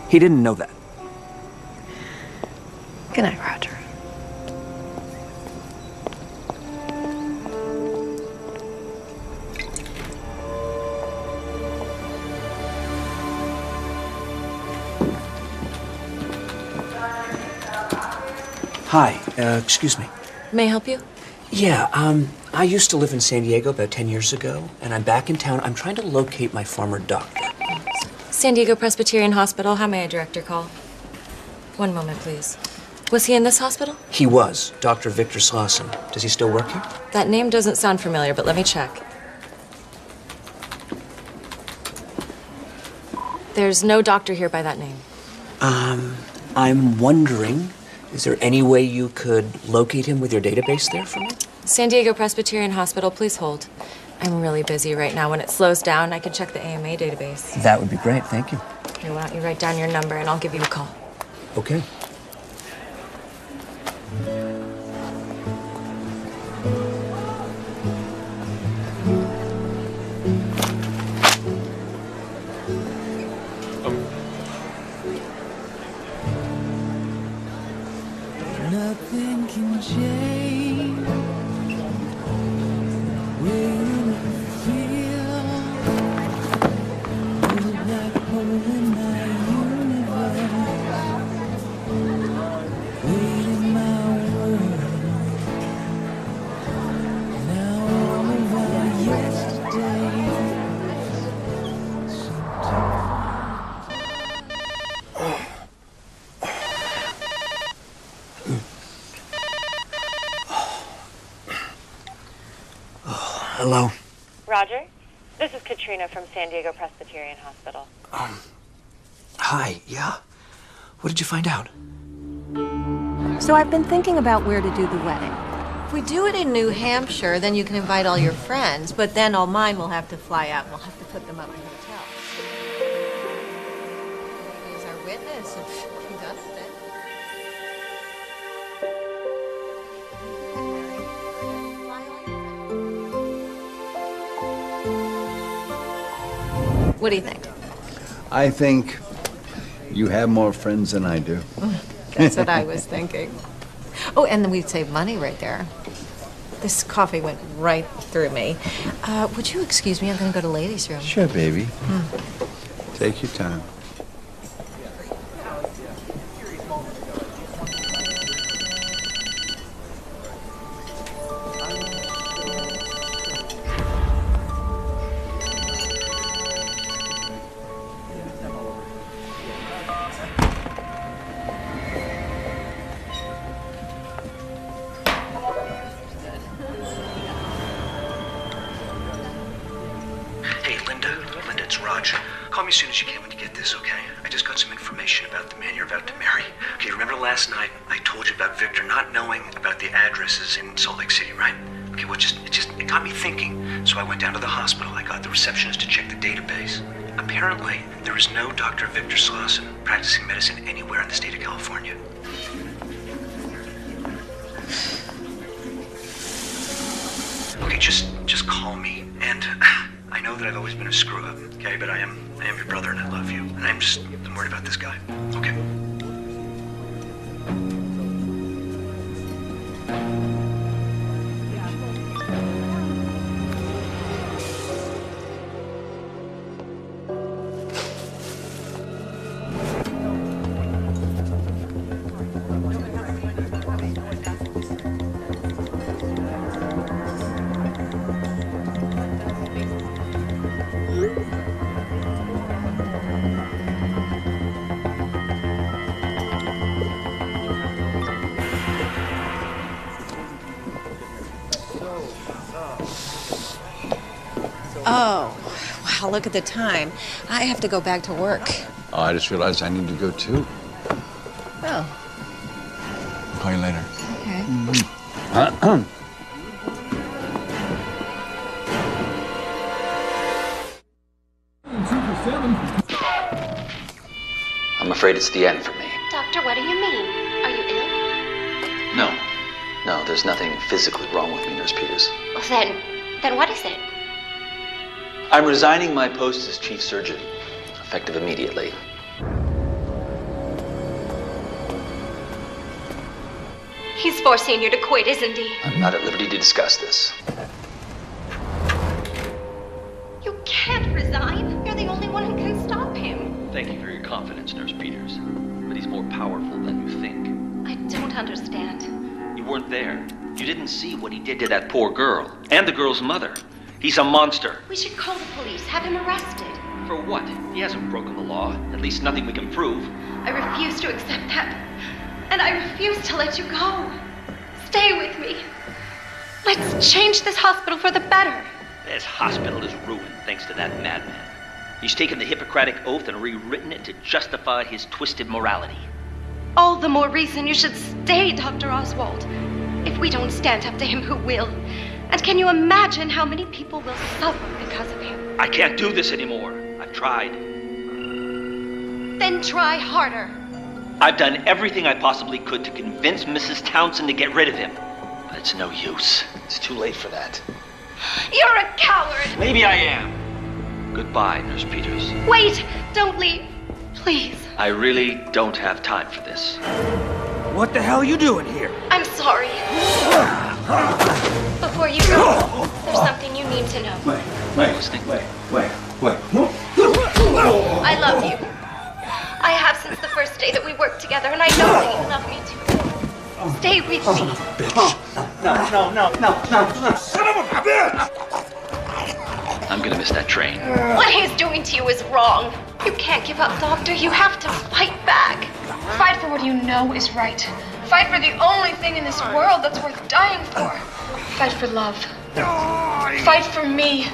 He didn't know that. Good night, Roger. Hi, excuse me. May I help you? Yeah, I used to live in San Diego about 10 years ago, and I'm back in town. I'm trying to locate my former doctor. San Diego Presbyterian Hospital. How may I direct your call? One moment, please. Was he in this hospital? He was, Dr. Victor Slauson. Does he still work here? That name doesn't sound familiar, but let me check. There's no doctor here by that name. I'm wondering, is there any way you could locate him with your database there for me? San Diego Presbyterian Hospital, please hold. I'm really busy right now. When it slows down, I can check the AMA database. That would be great, thank you. Here, why don't you write down your number and I'll give you a call. Okay. Nothing can change when I feel there's a black hole in my universe, waiting my world. Now all of our yesterday. Hello? Roger, this is Katrina from San Diego Presbyterian Hospital. Hi, yeah. What did you find out? So I've been thinking about where to do the wedding. If we do it in New Hampshire, then you can invite all your friends, but then all mine will have to fly out and we'll have to put them up in hotels. He's our witness if he does it. What do you think? I think you have more friends than I do. That's what I was thinking. Oh, and then we'd save money right there. This coffee went right through me. Would you excuse me? I'm going to go to ladies' room. Sure, baby. Take your time. Linda, it's Roger. Call me as soon as you can when you get this, okay? I just got some information about the man you're about to marry. Okay, remember last night I told you about Victor not knowing about the addresses in Salt Lake City, right? Okay, well, it got me thinking. So I went down to the hospital. I got the receptionist to check the database. Apparently, there is no Dr. Victor Slauson practicing medicine anywhere in the state of California. Okay, just call me. And I know that I've always been a screw-up, okay? But I am your brother and I love you. And I'm worried about this guy, okay? Oh, wow, look at the time. I have to go back to work. Oh, I just realized I need to go too. Oh, Call you later. okay. 7. I'm afraid it's the end for me. Doctor, what do you mean? Are you ill? No. No, there's nothing physically wrong with me, Nurse Peters. Well, then what is it? I'm resigning my post as chief surgeon, effective immediately. He's forcing you to quit, isn't he? I'm not at liberty to discuss this. You can't resign. You're the only one who can stop him. Thank you for your confidence, Nurse Peters. But he's more powerful than you think. I don't understand. You weren't there. You didn't see what he did to that poor girl, and the girl's mother. He's a monster. We should call the police, have him arrested. For what? He hasn't broken the law. At least nothing we can prove. I refuse to accept that. And I refuse to let you go. Stay with me. Let's change this hospital for the better. This hospital is ruined thanks to that madman. He's taken the Hippocratic Oath and rewritten it to justify his twisted morality. All the more reason you should stay, Dr. Oswald. If we don't stand up to him, who will? And can you imagine how many people will suffer because of him? I can't do this anymore. I've tried. Then try harder. I've done everything I possibly could to convince Mrs. Townsend to get rid of him. But it's no use. It's too late for that. You're a coward! Maybe I am. Goodbye, Nurse Peters. Wait! Don't leave. Please. I really don't have time for this. What the hell are you doing here? I'm sorry. Before you go, there's something you need to know. Wait. I love you. I have since the first day that we worked together, and I know that you love me too. Stay with me. No. Son of a bitch! I'm gonna miss that train. What he's doing to you is wrong. You can't give up, Doctor. You have to fight back. Fight for what you know is right. Fight for the only thing in this world that's worth dying for. Fight for love. Fight for me.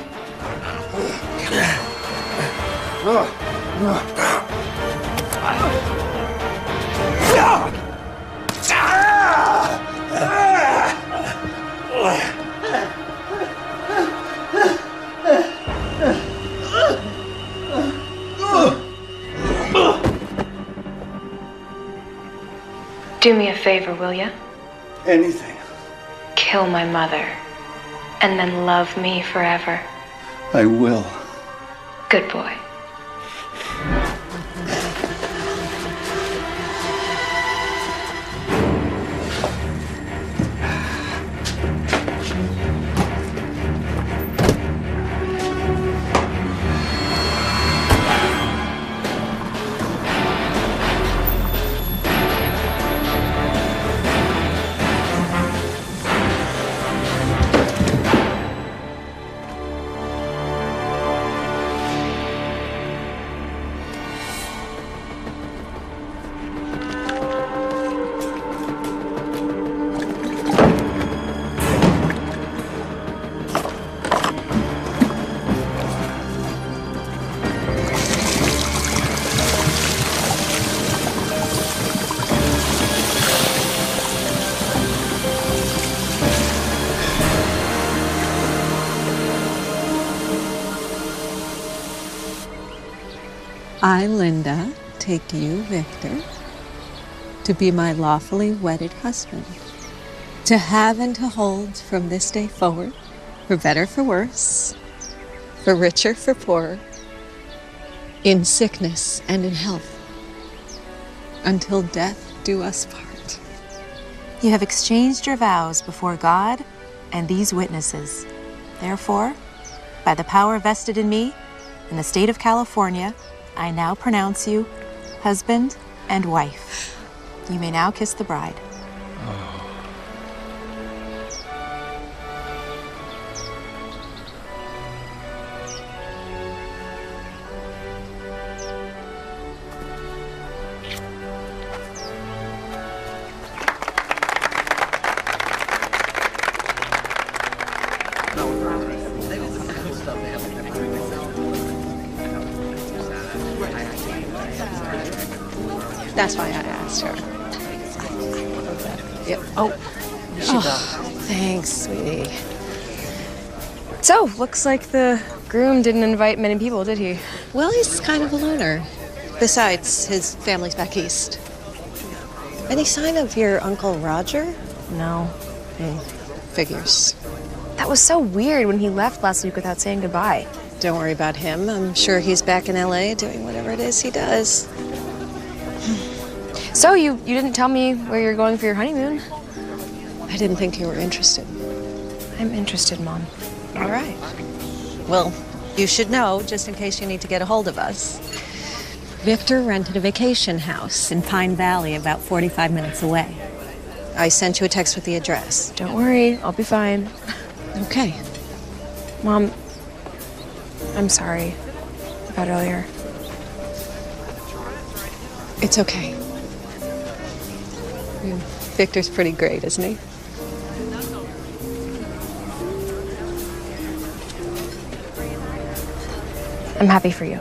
Do me a favor, will ya? Anything. Kill my mother, and then love me forever. I will. Good boy. I, Linda, take you, Victor, to be my lawfully wedded husband, to have and to hold from this day forward, for better, for worse, for richer, for poorer, in sickness and in health, until death do us part. You have exchanged your vows before God and these witnesses. Therefore, by the power vested in me in the state of California, I now pronounce you husband and wife. You may now kiss the bride. That's why I asked her. Yep. Oh, here she goes. Thanks, sweetie. So, looks like the groom didn't invite many people, did he? Well, he's kind of a loner. Besides, his family's back east. Any sign of your Uncle Roger? No. Figures. That was so weird when he left last week without saying goodbye. Don't worry about him. I'm sure he's back in LA doing whatever it is he does. So, you didn't tell me where you're going for your honeymoon. I didn't think you were interested. I'm interested, Mom. All right. Well, you should know, just in case you need to get a hold of us. Victor rented a vacation house in Pine Valley, about 45 minutes away. I sent you a text with the address. Don't worry, I'll be fine. Okay. Mom, I'm sorry about earlier. It's okay. Victor's pretty great, isn't he? I'm happy for you.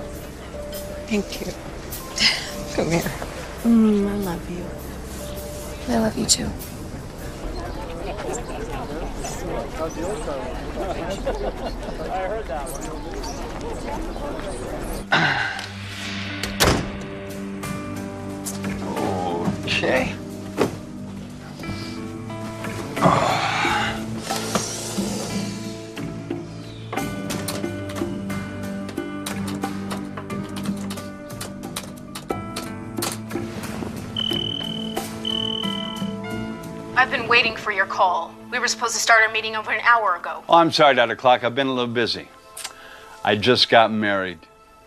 Thank you. Come here. I love you. I love you too. I heard that one. Okay. I've been waiting for your call. We were supposed to start our meeting over an hour ago. Oh, I'm sorry, Dr. Clock. I've been a little busy. I just got married.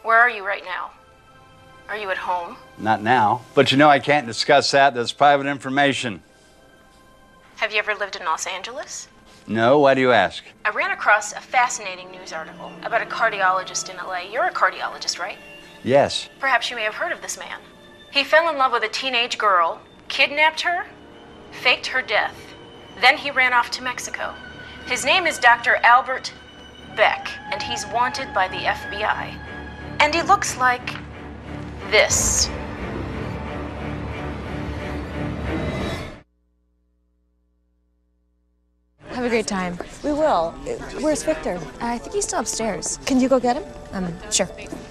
Where are you right now? Are you at home? Not now. But you know I can't discuss that. That's private information. Have you ever lived in Los Angeles? No? Why do you ask? I ran across a fascinating news article about a cardiologist in LA. You're a cardiologist, right? Yes. Perhaps you may have heard of this man. He fell in love with a teenage girl, kidnapped her, faked her death. Then he ran off to Mexico. His name is Dr. Albert Beck, and he's wanted by the FBI. And he looks like this. Have a great time. We will. Where's Victor? I think he's still upstairs. Can you go get him? Sure.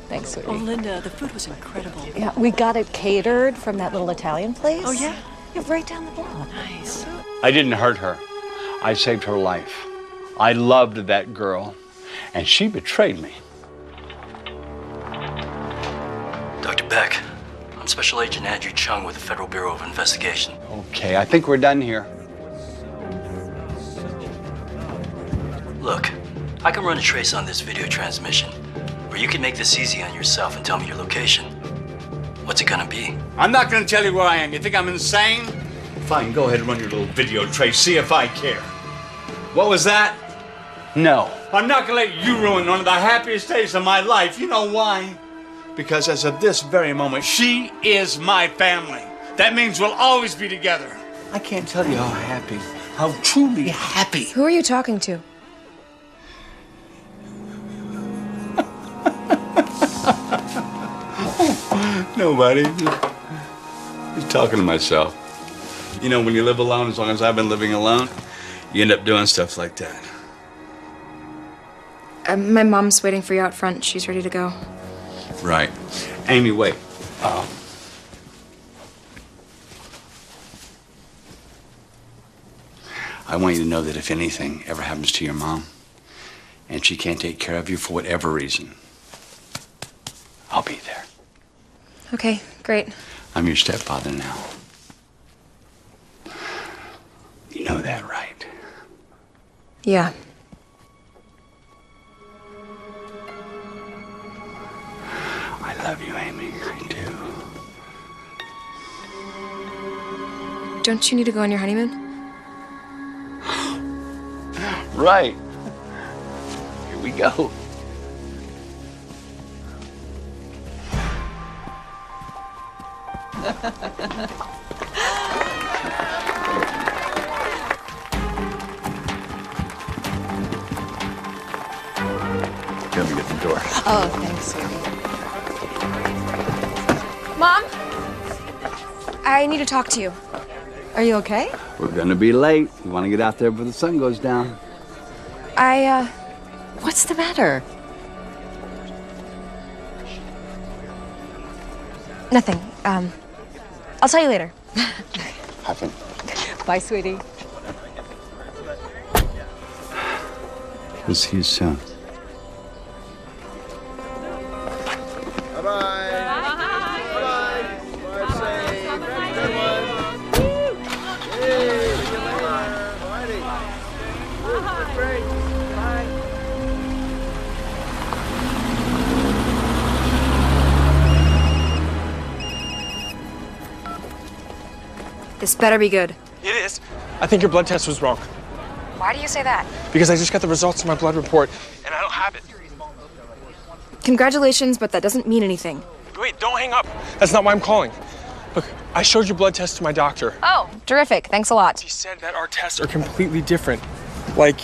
Thanks, sweetie. Oh, Linda, the food was incredible. Yeah, we got it catered from that little Italian place. Oh, yeah? Yeah, right down the block. Nice. I didn't hurt her. I saved her life. I loved that girl, and she betrayed me. Dr. Beck, I'm Special Agent Andrew Chung with the Federal Bureau of Investigation. Okay, I think we're done here. Look, I can run a trace on this video transmission, or you can make this easy on yourself and tell me your location. What's it gonna be? I'm not gonna tell you where I am. You think I'm insane? Fine, go ahead and run your little video trace. See if I care. What was that? No. I'm not gonna let you ruin one of the happiest days of my life. You know why? Because as of this very moment, she is my family. That means we'll always be together. I can't tell you how happy, how truly happy. Who are you talking to? Nobody. Just talking to myself. You know, when you live alone, as long as I've been living alone, you end up doing stuff like that. My mom's waiting for you out front. She's ready to go. Right. Amy, wait. I want you to know that if anything ever happens to your mom, and she can't take care of you for whatever reason, I'll be there. Okay, great. I'm your stepfather now. You know that, right? Yeah. I love you, Amy. I do. Don't you need to go on your honeymoon? Right. Here we go. Let me get the door. Oh, thanks, sweetie. Mom? I need to talk to you. Are you okay? We're gonna be late. We want to get out there before the sun goes down. What's the matter? Nothing. I'll tell you later. Happen. Bye, sweetie. We'll see you soon. This better be good. It is. I think your blood test was wrong. Why do you say that? Because I just got the results of my blood report, and I don't have it. Congratulations, but that doesn't mean anything. Wait, don't hang up. That's not why I'm calling. Look, I showed your blood test to my doctor. Oh, terrific. Thanks a lot. He said that our tests are completely different. Like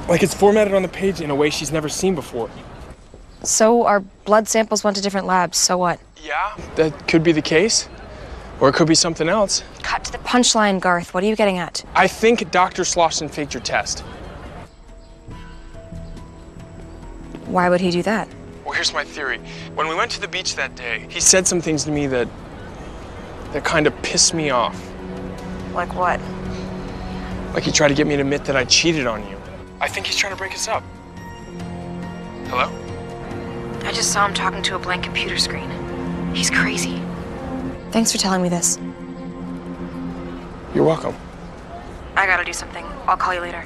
it's formatted on the page in a way she's never seen before. So our blood samples went to different labs, so what? Yeah, that could be the case. Or it could be something else. Cut to the punchline, Garth. What are you getting at? I think Dr. Slauson faked your test. Why would he do that? Well, here's my theory. When we went to the beach that day, he said some things to me that kind of pissed me off. Like what? Like he tried to get me to admit that I cheated on you. I think he's trying to break us up. Hello? I just saw him talking to a blank computer screen. He's crazy. Thanks for telling me this. You're welcome. I gotta do something. I'll call you later.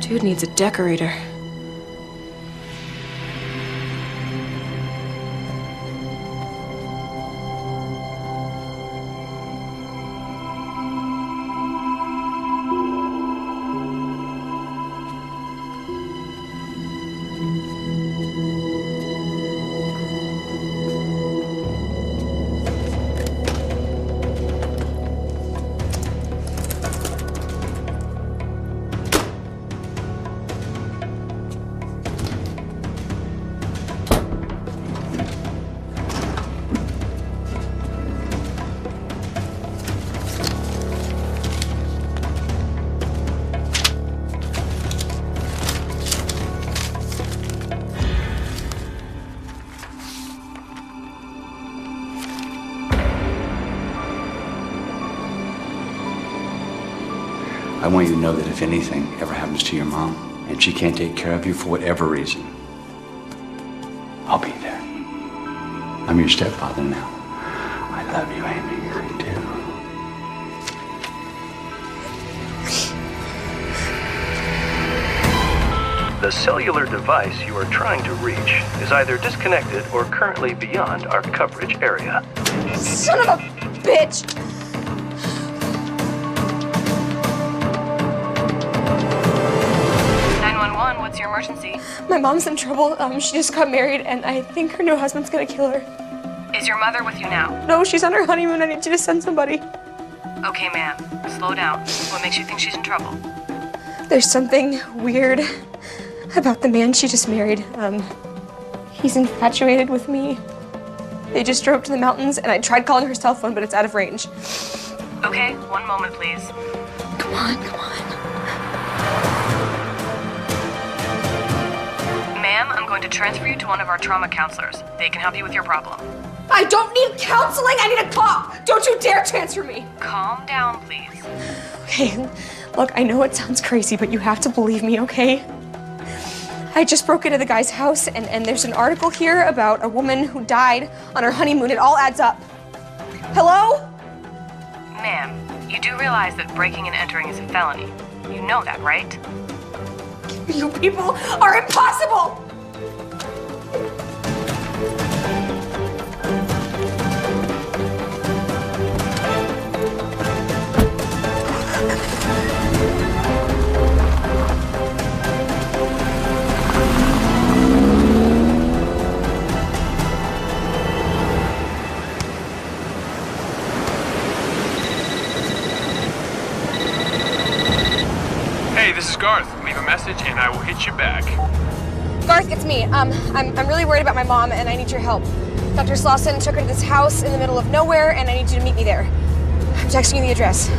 Dude needs a decorator. I want you to know that if anything ever happens to your mom and she can't take care of you for whatever reason, I'll be there. I'm your stepfather now. I love you, Amy. I do. The cellular device you are trying to reach is either disconnected or currently beyond our coverage area. Son of a bitch! What's your emergency? My mom's in trouble. She just got married, and I think her new husband's gonna kill her. Is your mother with you now? No, she's on her honeymoon. I need you to send somebody. Okay, ma'am. Slow down. What makes you think she's in trouble? There's something weird about the man she just married. He's infatuated with me. They just drove to the mountains, and I tried calling her cell phone, but it's out of range. Okay, one moment, please. Come on, come on. Ma'am, I'm going to transfer you to one of our trauma counselors. They can help you with your problem. I don't need counseling! I need a cop! Don't you dare transfer me! Calm down, please. Okay, look, I know it sounds crazy, but you have to believe me, okay? I just broke into the guy's house, and there's an article here about a woman who died on her honeymoon. It all adds up. Hello? Ma'am, you do realize that breaking and entering is a felony. You know that, right? Give me You people are impossible! Hey, this is Garth. Leave a message and I will hit you back. Garth, it's me. I'm really worried about my mom, and I need your help. Dr. Slauson took her to this house in the middle of nowhere, and I need you to meet me there. I'm texting you the address.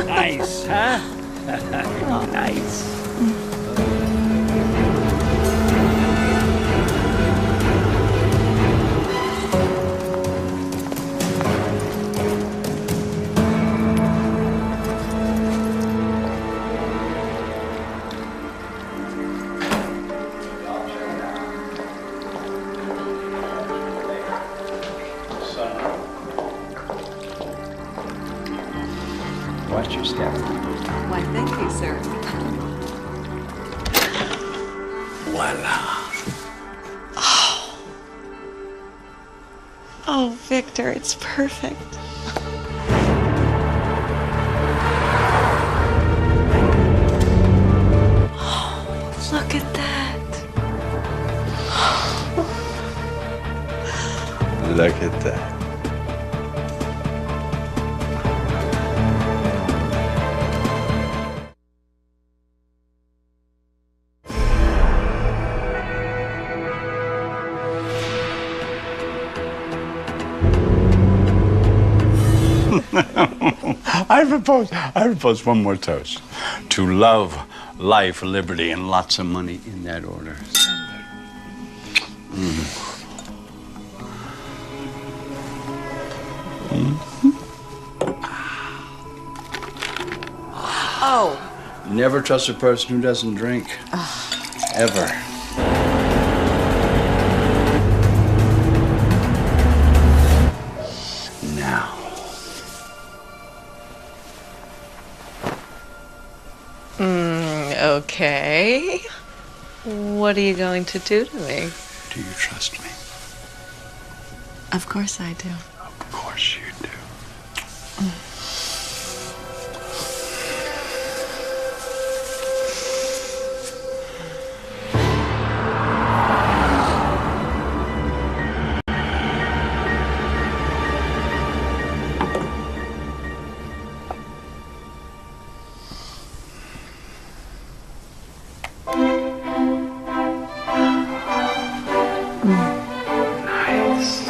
Nice, huh? Nice. Watch your step. Why, thank you, sir. Voila. Oh, Victor, it's perfect. Oh, look at that. Look at that. I propose one more toast. To love, life, liberty, and lots of money in that order. Oh. Never trust a person who doesn't drink. Ever. Now. Okay. What are you going to do to me? Do you trust me? Of course I do. Of course you do. Nice.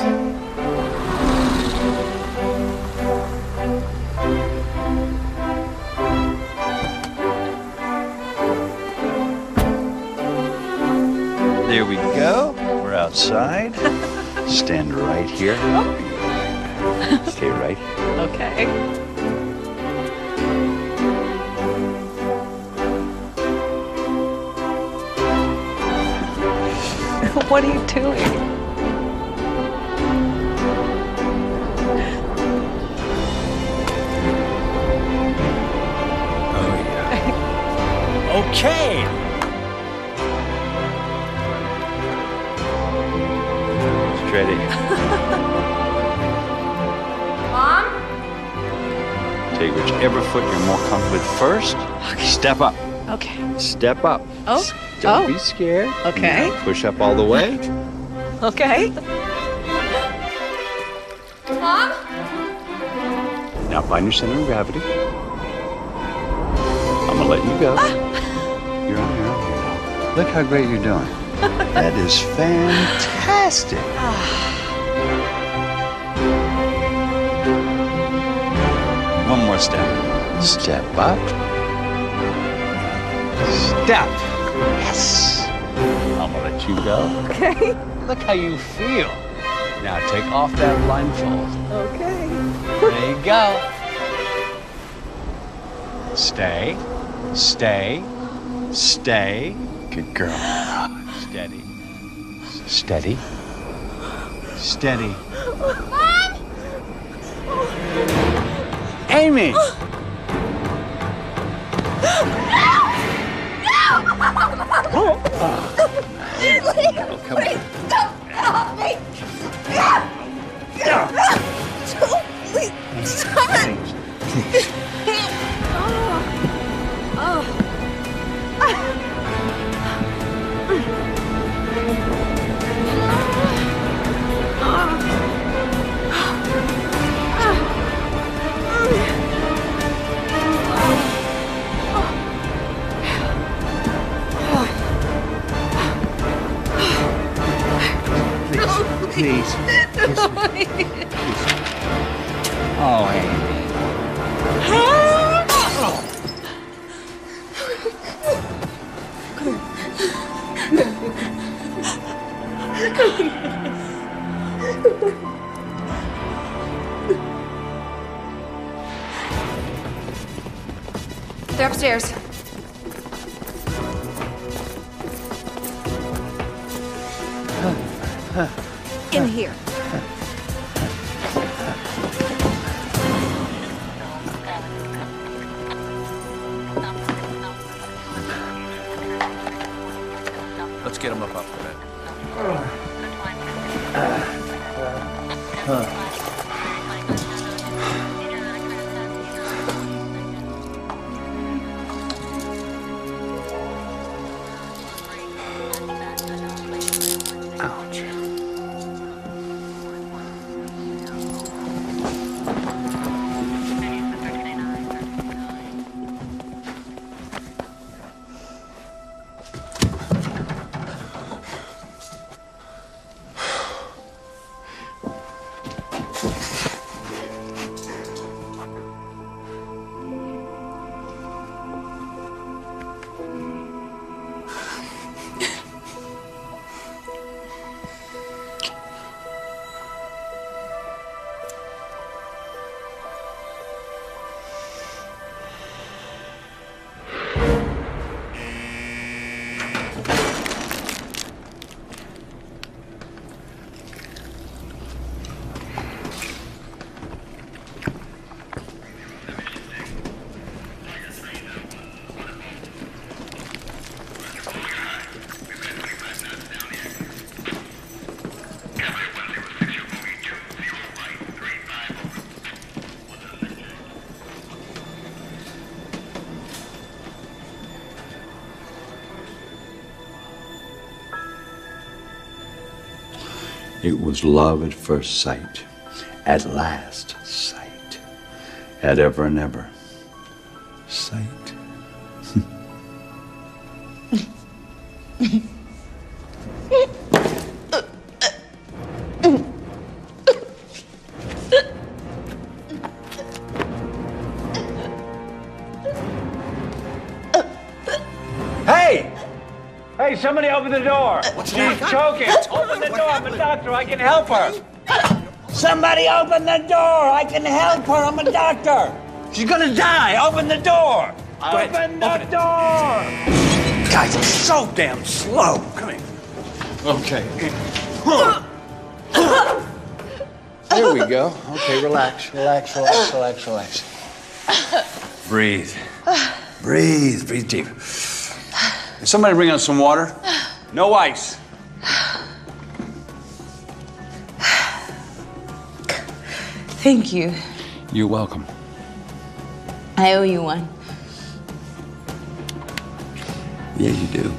There we go. We're outside. Stand right here. Stay right here. Okay. What are you doing? Okay. Straight at Mom? you. Take whichever foot you're more comfortable with first. Step up. Okay. Step up. Oh. Don't be scared. Okay. Now push up all the way. Okay. Mom? Now find your center of gravity. I'm gonna let you go. You're on here now. Look how great you're doing. That is fantastic. One more step. Step up. Step. Yes. I'm gonna let you go. Okay. Look how you feel. Now take off that blindfold. Okay. There you go. Stay. Stay. Stay. Good girl. Steady. Steady. Steady. Mom! Amy! Please don't help me! Please stop it! Please. Oh, Amy. They're upstairs. In here. Let's get him up off the bed. Ouch. It was love at first sight, at last sight, at ever and ever sight. Hey! Hey, somebody open the door. She's choking. Open the door. I'm a doctor. I can help her. Somebody open the door. I can help her. I'm a doctor. She's gonna die. Open the door. Open the door. Guys, I'm so damn slow. Come here. Okay. There we go. Okay, relax, relax, relax, relax, relax. Breathe. Breathe. Breathe deep. Somebody bring us some water. No ice. Thank you. You're welcome. I owe you one. Yeah, you do.